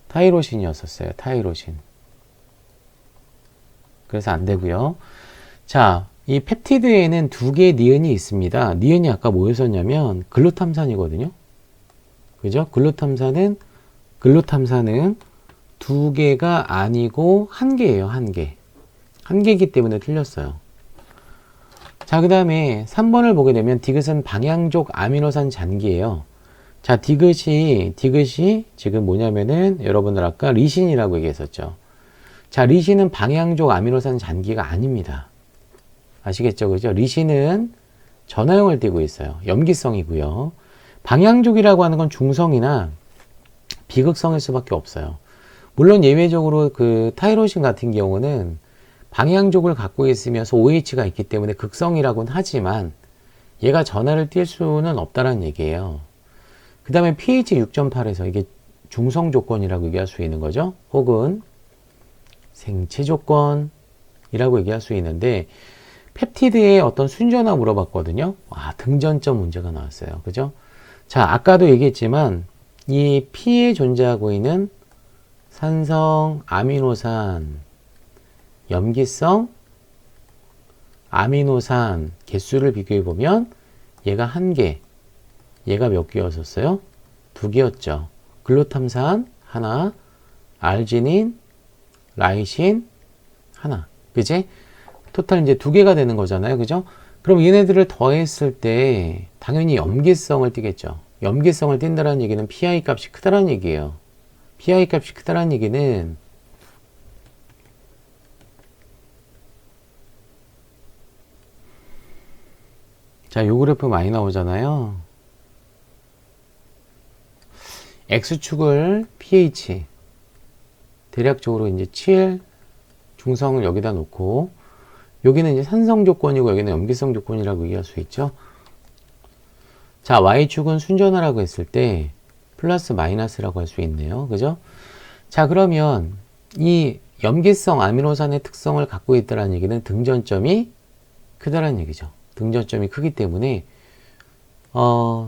타이로신이었었어요. 타이로신. 그래서 안 되고요. 자, 이 펩티드에는 두 개의 니은이 있습니다. 니은이 아까 뭐였었냐면 글루탐산이거든요. 그죠? 글루탐산은 두 개가 아니고 한 개예요. 한 개. 한 개이기 때문에 틀렸어요. 자, 그 다음에 3번을 보게 되면 디귿은 방향족 아미노산 잔기예요. 자, 디귿이 지금 뭐냐면은 여러분들 아까 리신이라고 얘기했었죠. 자, 리신은 방향족 아미노산 잔기가 아닙니다. 아시겠죠? 그죠? 리신은 전화형을 띠고 있어요. 염기성이고요. 방향족이라고 하는 건 중성이나 비극성일 수밖에 없어요. 물론 예외적으로 그 타이로신 같은 경우는 방향족을 갖고 있으면서 OH가 있기 때문에 극성이라고는 하지만 얘가 전하를 띌 수는 없다는 얘기예요. 그 다음에 pH 6.8에서 이게 중성 조건이라고 얘기할 수 있는 거죠. 혹은 생체 조건이라고 얘기할 수 있는데 펩티드의 어떤 순전화 물어봤거든요. 등전점 문제가 나왔어요. 그죠? 자, 아까도 얘기했지만 이 P에 존재하고 있는 산성, 아미노산, 염기성, 아미노산 개수를 비교해 보면 얘가 1개, 얘가 몇 개였었어요? 2개였죠. 글루탐산 하나, 알지닌, 라이신 하나. 그지? 토탈 이제 2개가 되는 거잖아요. 그죠? 그럼 얘네들을 더했을 때 당연히 염기성을 띠겠죠. 염기성을 띈다는 얘기는 PI 값이 크다는 얘기예요. PI 값이 크다는 얘기는 자, 요 그래프 많이 나오잖아요. X축을 pH 대략적으로 이제 7 중성을 여기다 놓고 여기는 이제 산성 조건이고 여기는 염기성 조건이라고 얘기할 수 있죠. 자, Y축은 순전하라고 했을 때 플러스 마이너스라고 할 수 있네요. 그죠? 자, 그러면 이 염기성 아미노산의 특성을 갖고 있다는 얘기는 등전점이 크다는 얘기죠. 등전점이 크기 때문에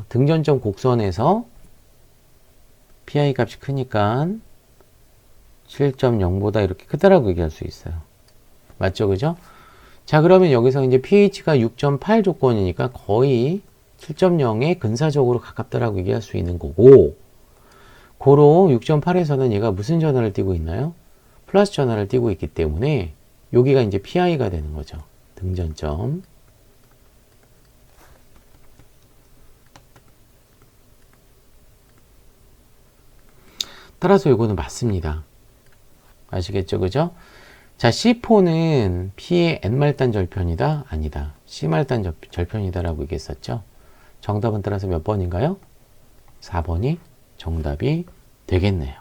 등전점 곡선에서 PI 값이 크니까 7.0보다 이렇게 크다라고 얘기할 수 있어요. 맞죠? 그죠? 자, 그러면 여기서 이제 pH가 6.8 조건이니까 거의 7.0에 근사적으로 가깝다라고 얘기할 수 있는 거고, 고로 6.8에서는 얘가 무슨 전하를 띠고 있나요? 플러스 전하를 띠고 있기 때문에 여기가 이제 PI가 되는 거죠. 등전점. 따라서 이거는 맞습니다. 아시겠죠? 그죠? 자, C4는 P의 N말단 절편이다? 아니다. C말단 절편이다 라고 얘기했었죠. 정답은 따라서 몇 번인가요? 4번이 정답이 되겠네요.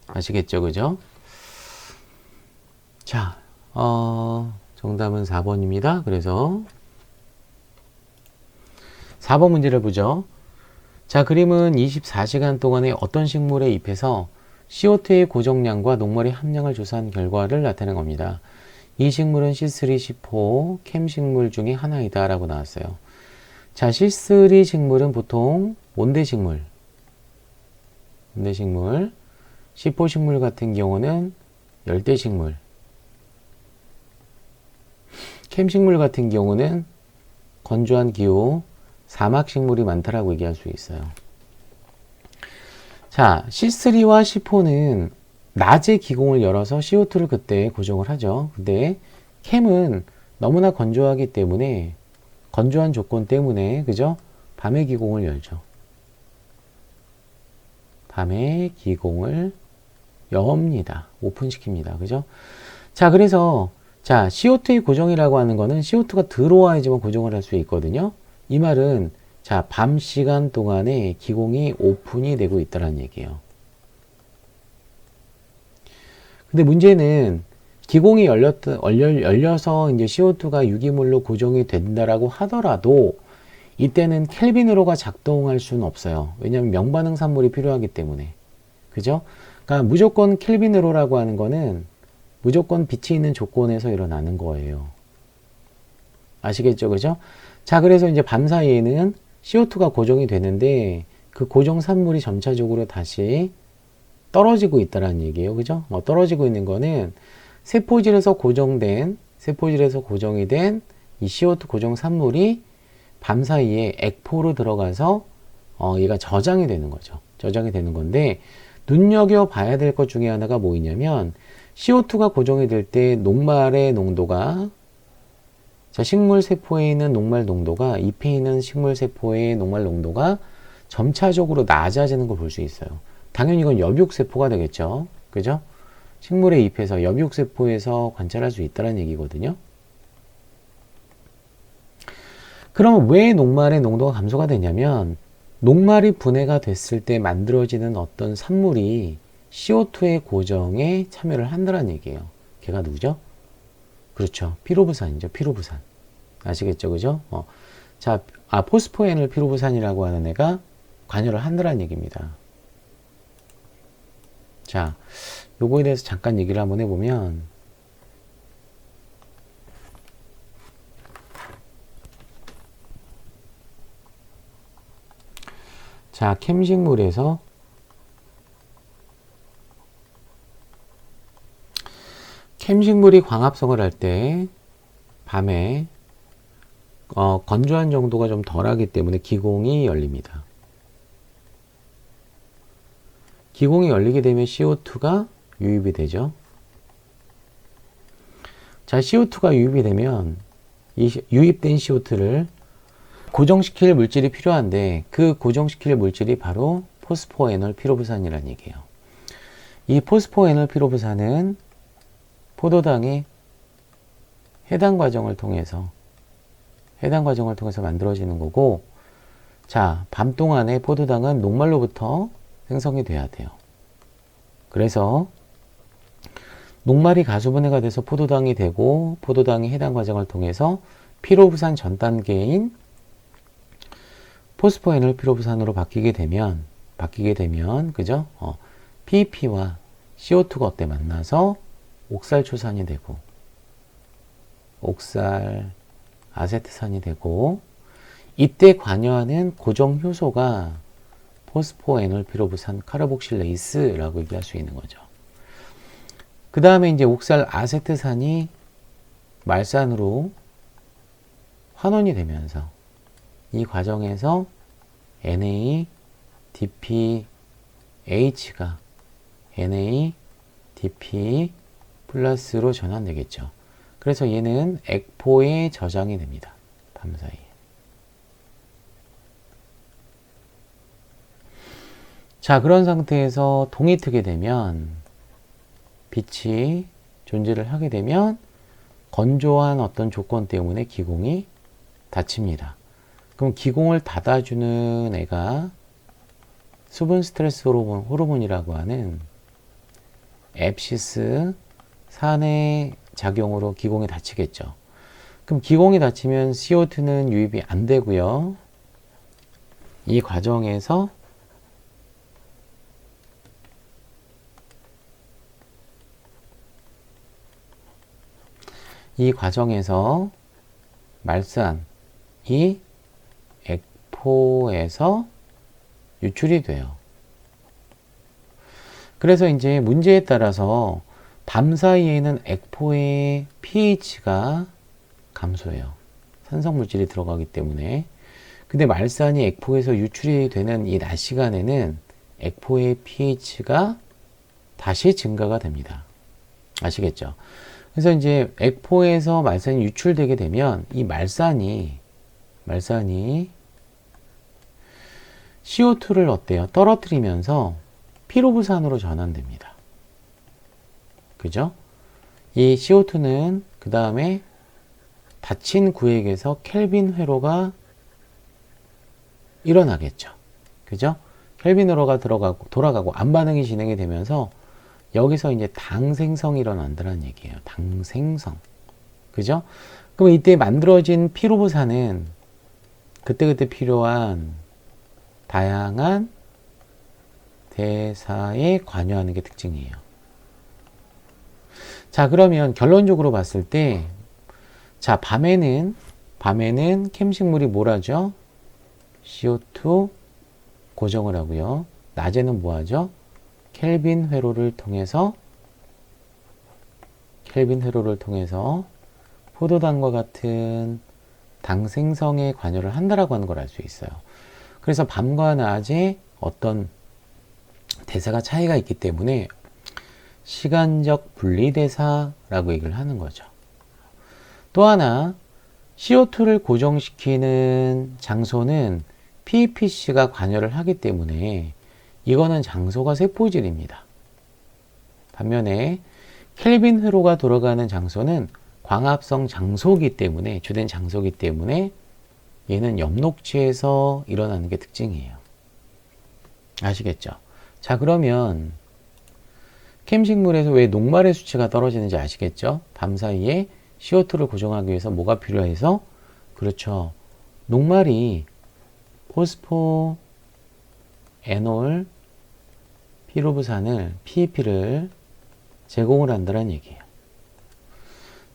아시겠죠? 그죠? 자, 정답은 4번입니다. 그래서 4번 문제를 보죠. 자, 그림은 24시간 동안에 어떤 식물에 잎에서 CO2의 고정량과 녹말의 함량을 조사한 결과를 나타낸 겁니다. 이 식물은 C3, C4, 캠 식물 중에 하나이다 라고 나왔어요. 자, C3 식물은 보통 온대 식물, C4 식물 같은 경우는 열대 식물, 캠 식물 같은 경우는 건조한 기후, 사막 식물이 많다라고 얘기할 수 있어요. 자, C3와 C4는 낮에 기공을 열어서 CO2를 그때 고정을 하죠. 근데 캠은 너무나 건조하기 때문에 건조한 조건 때문에 그죠? 밤에 기공을 열죠. 밤에 기공을 엽니다. 오픈시킵니다. 그죠? 자, 그래서 자, CO2의 고정이라고 하는 거는 CO2가 들어와야지만 고정을 할 수 있거든요. 이 말은 자, 밤 시간 동안에 기공이 오픈이 되고 있다는 얘기예요. 근데 문제는 기공이 열려서 이제 CO2가 유기물로 고정이 된다라고 하더라도 이때는 켈빈으로가 작동할 수는 없어요. 왜냐하면 명반응 산물이 필요하기 때문에. 그죠? 그러니까 무조건 켈빈으로라고 하는 거는 무조건 빛이 있는 조건에서 일어나는 거예요. 아시겠죠? 그죠? 자, 그래서 이제 밤 사이에는 CO2가 고정이 되는데 그 고정 산물이 점차적으로 다시 떨어지고 있다는 얘기예요. 그죠? 떨어지고 있는 거는 세포질에서 고정이 된 이 CO2 고정 산물이 밤 사이에 액포로 들어가서 얘가 저장이 되는 거죠. 저장이 되는 건데 눈여겨봐야 될 것 중에 하나가 뭐냐면 CO2가 고정이 될 때 녹말의 농도가 자, 식물 세포에 있는 녹말 농도가 잎에 있는 식물 세포의 녹말 농도가 점차적으로 낮아지는 걸 볼 수 있어요. 당연히 이건 엽육세포가 되겠죠. 그죠? 식물의 잎에서 엽육세포에서 관찰할 수 있다는 얘기거든요. 그러면 왜 녹말의 농도가 감소가 되냐면 녹말이 분해가 됐을 때 만들어지는 어떤 산물이 CO2의 고정에 참여를 한다는 얘기예요. 걔가 누구죠? 그렇죠. 피로부산이죠. 피로부산. 아시겠죠? 그죠? 자, 포스포엔을 피로부산이라고 하는 애가 관여를 한다는 얘기입니다. 자, 요거에 대해서 잠깐 얘기를 한번 해보면, 자, 캠식물에서 캠식물이 광합성을 할 때 밤에 건조한 정도가 좀 덜하기 때문에 기공이 열립니다. 기공이 열리게 되면 CO2가 유입이 되죠. 자, CO2가 유입이 되면 이 유입된 CO2를 고정시킬 물질이 필요한데 그 고정시킬 물질이 바로 포스포에놀 피로부산이라는 얘기예요. 이 포스포에놀 피로부산은 포도당의 해당 과정을 통해서 만들어지는 거고, 자, 밤 동안에 포도당은 녹말로부터 생성이 돼야 돼요. 그래서 녹말이 가수분해가 돼서 포도당이 되고 포도당이 해당 과정을 통해서 피로부산 전 단계인 포스포에놀 피로부산으로 바뀌게 되면 그죠? PEP와 CO2가 어때 만나서 옥살초산이 되고 옥살 아세트산이 되고, 이때 관여하는 고정 효소가 포스포에놀 피로부산 카르복실레이스라고 얘기할 수 있는 거죠. 그 다음에 이제 옥살 아세트산이 말산으로 환원이 되면서 이 과정에서 NADPH가 NADP 플러스로 전환되겠죠. 그래서 얘는 액포에 저장이 됩니다. 밤사이에. 자, 그런 상태에서 동이 트게 되면 빛이 존재를 하게 되면 건조한 어떤 조건 때문에 기공이 닫힙니다. 그럼 기공을 닫아주는 애가 수분 스트레스 호르몬이라고 하는 앱시스 산의 작용으로 기공이 닫히겠죠. 그럼 기공이 닫히면 CO2는 유입이 안 되고요. 이 과정에서 말산이 액포에서 유출이 돼요. 그래서 이제 문제에 따라서 밤 사이에는 액포의 pH가 감소해요. 산성물질이 들어가기 때문에. 근데 말산이 액포에서 유출이 되는 이 낮 시간에는 액포의 pH가 다시 증가가 됩니다. 아시겠죠? 그래서 이제 액포에서 말산이 유출되게 되면 이 말산이 CO2를 어때요? 떨어뜨리면서 피로부산으로 전환됩니다. 그죠? 이 CO2는 그 다음에 닫힌 구획에서 켈빈 회로가 일어나겠죠. 그죠? 켈빈 회로가 돌아가고 암반응이 진행이 되면서 여기서 이제 당 생성이 일어난다는 얘기예요. 당 생성. 그죠? 그럼 이때 만들어진 피로부산은 그때그때 필요한 다양한 대사에 관여하는 게 특징이에요. 자, 그러면 결론적으로 봤을 때, 자, 밤에는 캠식물이 뭘 하죠? CO2 고정을 하고요. 낮에는 뭐 하죠? 켈빈 회로를 통해서 포도당과 같은 당 생성에 관여를 한다라고 하는 걸 알 수 있어요. 그래서 밤과 낮에 어떤 대사가 차이가 있기 때문에 시간적 분리대사라고 얘기를 하는 거죠. 또 하나, CO2를 고정시키는 장소는 PEPC가 관여를 하기 때문에 이거는 장소가 세포질입니다. 반면에 켈빈 회로가 돌아가는 장소는 광합성 장소기 때문에, 주된 장소기 때문에 얘는 엽록체에서 일어나는 게 특징이에요. 아시겠죠? 자, 그러면 캠식물에서 왜 녹말의 수치가 떨어지는지 아시겠죠? 밤사이에 CO2를 고정하기 위해서 뭐가 필요해서? 그렇죠. 녹말이 포스포 에놀 피루브산을 PEP를 제공을 한다는 얘기예요.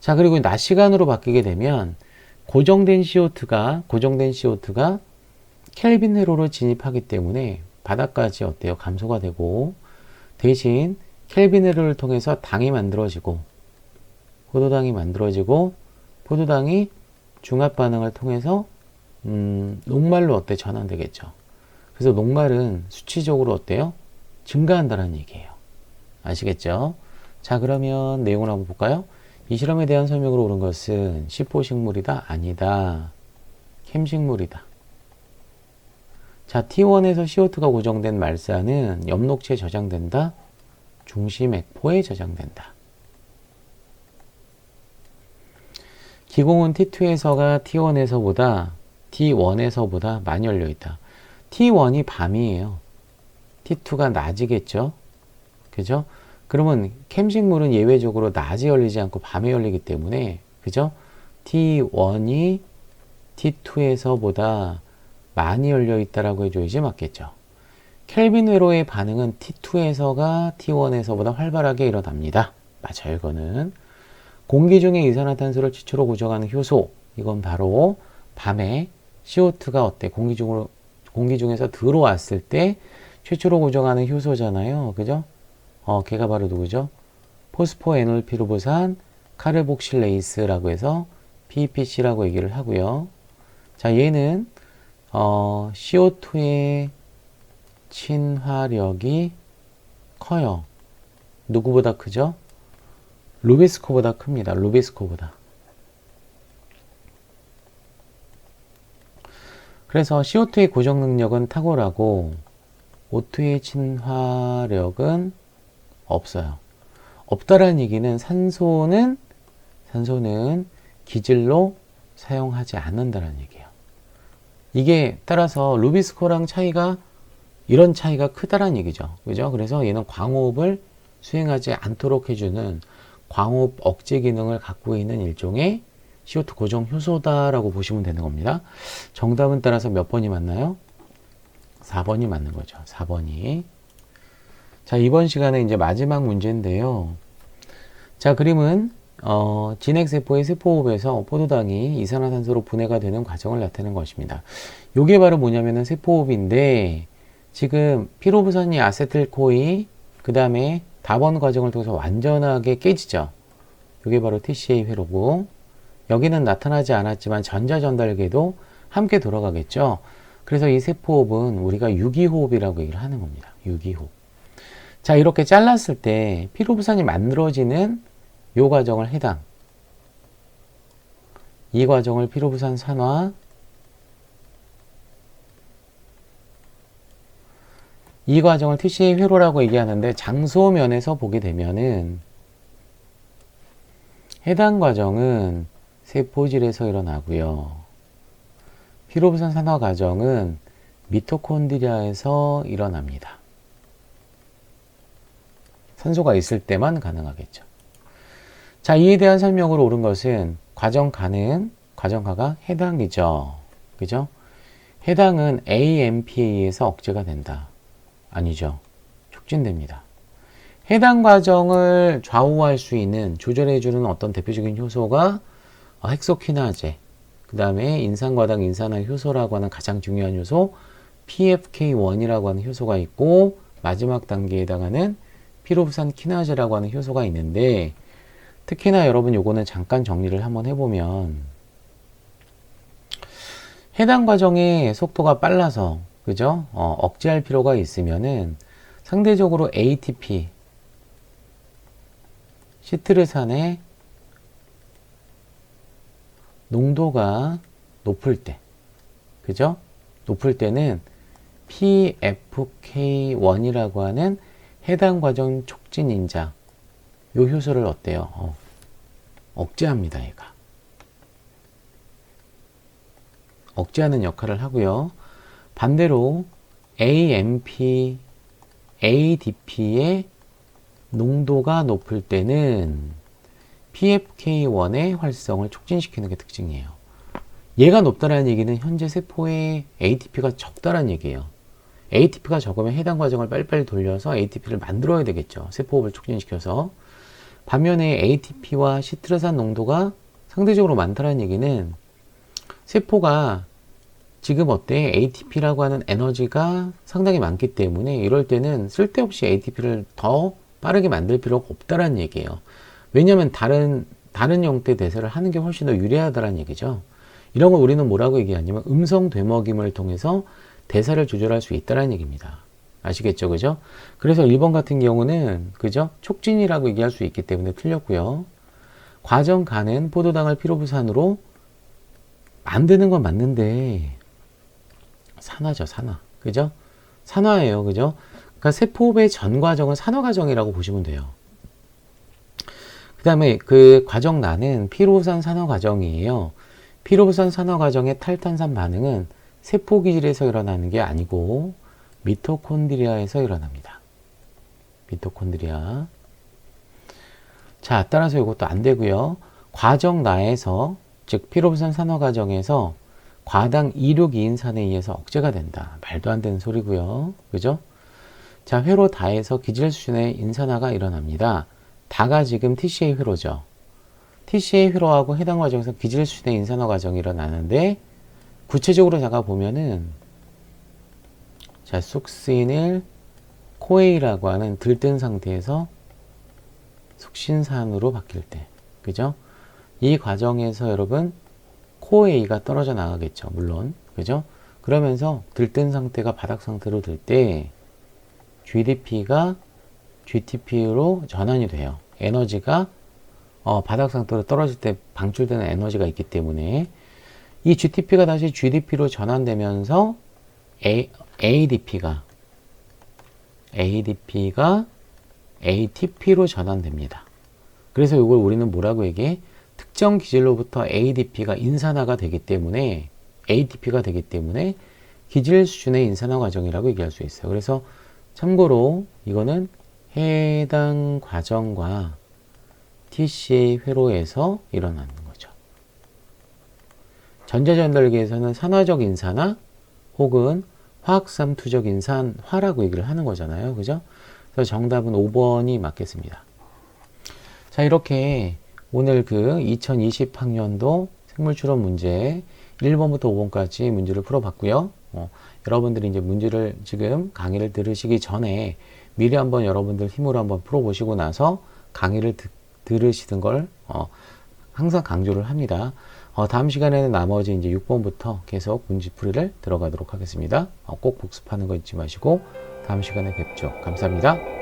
자, 그리고 낮 시간으로 바뀌게 되면 고정된 CO2가 켈빈 회로로 진입하기 때문에 바닥까지 어때요? 감소가 되고, 대신 켈빈 회로를 통해서 당이 만들어지고, 포도당이 중합 반응을 통해서 녹말로 어때? 전환되겠죠. 그래서 녹말은 수치적으로 어때요? 증가한다는 얘기예요. 아시겠죠? 자, 그러면 내용을 한번 볼까요? 이 실험에 대한 설명으로 옳은 것은 시포식물이다? 아니다. 캠식물이다. 자, T1에서 CO2가 고정된 말사는 엽록체에 저장된다? 중심액포에 저장된다. 기공은 T2에서가 T1에서보다 많이 열려있다. T1이 밤이에요. T2가 낮이겠죠? 그죠? 그러면 캠식물은 예외적으로 낮에 열리지 않고 밤에 열리기 때문에, 그죠? T1이 T2에서보다 많이 열려 있다라고 해줘야지 맞겠죠. 켈빈 회로의 반응은 T2에서가 T1에서보다 활발하게 일어납니다. 맞아요, 이거는. 공기 중에 이산화탄소를 최초로 고정하는 효소. 이건 바로 밤에 CO2가 어때? 공기 중에서 들어왔을 때 최초로 고정하는 효소잖아요. 그죠? 걔가 바로 누구죠? 포스포에놀 피루브산 카르복실레이스라고 해서 PEPC라고 얘기를 하고요. 자, 얘는 CO2의 친화력이 커요. 누구보다 크죠? 루비스코보다 큽니다. 루비스코보다. 그래서 CO2의 고정 능력은 탁월하고 O2의 친화력은 없어요. 없다라는 얘기는 산소는 기질로 사용하지 않는다는 얘기예요. 이게 따라서 루비스코랑 이런 차이가 크다라는 얘기죠. 그죠? 그래서 얘는 광호흡을 수행하지 않도록 해주는 광호흡 억제 기능을 갖고 있는 일종의 CO2 고정 효소다라고 보시면 되는 겁니다. 정답은 따라서 몇 번이 맞나요? 4번이 맞는 거죠. 4번이. 자, 이번 시간에 이제 마지막 문제인데요. 자, 그림은 진핵세포의 세포호흡에서 포도당이 이산화탄소로 분해가 되는 과정을 나타내는 것입니다. 요게 바로 뭐냐면은 세포호흡인데, 지금 피로부산이 아세틸코이 그 다음에 다번 과정을 통해서 완전하게 깨지죠. 요게 바로 TCA 회로고, 여기는 나타나지 않았지만 전자전달계도 함께 돌아가겠죠. 그래서 이 세포호흡은 우리가 유기호흡이라고 얘기를 하는 겁니다. 유기호흡. 자, 이렇게 잘랐을 때 피로부산이 만들어지는 요 과정을 이 과정을 피로부산 산화, 이 과정을 TCA 회로라고 얘기하는데, 장소 면에서 보게 되면은 해당 과정은 세포질에서 일어나고요. 피로부산 산화 과정은 미토콘드리아에서 일어납니다. 산소가 있을 때만 가능하겠죠. 자, 이에 대한 설명으로 옳은 것은 과정가가 해당이죠. 그죠? 해당은 AMPA에서 억제가 된다. 아니죠. 촉진됩니다. 해당 과정을 좌우할 수 있는, 조절해주는 어떤 대표적인 효소가 헥소퀴나제, 그 다음에 인산과당 인산화 효소라고 하는 가장 중요한 효소 PFK1이라고 하는 효소가 있고, 마지막 단계에 해당하는 피로부산 키나제라고 하는 효소가 있는데, 특히나 여러분 요거는 잠깐 정리를 한번 해보면, 해당 과정의 속도가 빨라서, 그죠? 억제할 필요가 있으면은 상대적으로 ATP, 시트르산의 농도가 높을 때, 그죠? 높을 때는 PFK1이라고 하는 해당 과정 촉진 인자, 요 효소를 어때요? 억제합니다, 얘가. 억제하는 역할을 하고요. 반대로 AMP, ADP의 농도가 높을 때는 PFK1의 활성을 촉진시키는 게 특징이에요. 얘가 높다는 얘기는 현재 세포의 ATP가 적다는 얘기예요. ATP가 적으면 해당 과정을 빨리빨리 돌려서 ATP를 만들어야 되겠죠. 세포호흡을 촉진시켜서. 반면에 ATP와 시트르산 농도가 상대적으로 많다는 얘기는 세포가 지금 어때? ATP라고 하는 에너지가 상당히 많기 때문에 이럴 때는 쓸데없이 ATP를 더 빠르게 만들 필요가 없다는 얘기예요. 왜냐하면 다른 형태 대사를 하는 게 훨씬 더 유리하다는 얘기죠. 이런 걸 우리는 뭐라고 얘기하냐면 음성 되먹임을 통해서 대사를 조절할 수 있다는 얘기입니다. 아시겠죠? 그죠? 그래서 1번 같은 경우는 그죠? 촉진이라고 얘기할 수 있기 때문에 틀렸고요. 과정 간은 포도당을 피로부산으로 만드는 건 맞는데 산화죠, 산화. 그죠? 산화예요. 그죠? 그러니까 세포호흡의 전 과정은 산화 과정이라고 보시면 돼요. 그 다음에 그 과정 난은 피로부산 산화 과정이에요. 피로부산 산화 과정의 탈탄산 반응은 세포 기질에서 일어나는 게 아니고 미토콘드리아에서 일어납니다. 미토콘드리아. 자, 따라서 이것도 안 되고요. 과정 나에서, 즉 피로부산 산화 과정에서 과당 26이인산에 의해서 억제가 된다. 말도 안 되는 소리고요. 그죠? 자, 회로 다에서 기질 수준의 인산화가 일어납니다. 다가 지금 TCA 회로죠. TCA 회로하고 해당 과정에서 기질 수준의 인산화 과정이 일어나는데 구체적으로 제가 보면은 자, 숙신일 코에이라고 하는 들뜬 상태에서 숙신산으로 바뀔 때, 그죠? 이 과정에서 여러분 코에이가 떨어져 나가겠죠, 물론, 그죠? 그러면서 들뜬 상태가 바닥 상태로 들 때 GDP가 GTP로 전환이 돼요. 에너지가 바닥 상태로 떨어질 때 방출되는 에너지가 있기 때문에 이 GTP가 다시 GDP로 전환되면서 ADP가 ATP로 전환됩니다. 그래서 이걸 우리는 뭐라고 얘기해? 특정 기질로부터 ADP가 인산화가 되기 때문에 ATP가 되기 때문에 기질 수준의 인산화 과정이라고 얘기할 수 있어요. 그래서 참고로 이거는 해당 과정과 TCA 회로에서 일어나는 거죠. 전자전달계에서는 산화적 인산화 혹은 화학삼투적 인산화라고 얘기를 하는 거잖아요. 그죠? 그래서 정답은 5번이 맞겠습니다. 자, 이렇게 오늘 그 2020학년도 생물출원 문제 1번부터 5번까지 문제를 풀어봤고요. 여러분들이 이제 문제를 지금 강의를 들으시기 전에 미리 한번 여러분들 힘으로 한번 풀어보시고 나서 강의를 들으시는 걸 항상 강조를 합니다. 다음 시간에는 나머지 이제 6번부터 계속 문제풀이를 들어가도록 하겠습니다. 꼭 복습하는 거 잊지 마시고 다음 시간에 뵙죠. 감사합니다.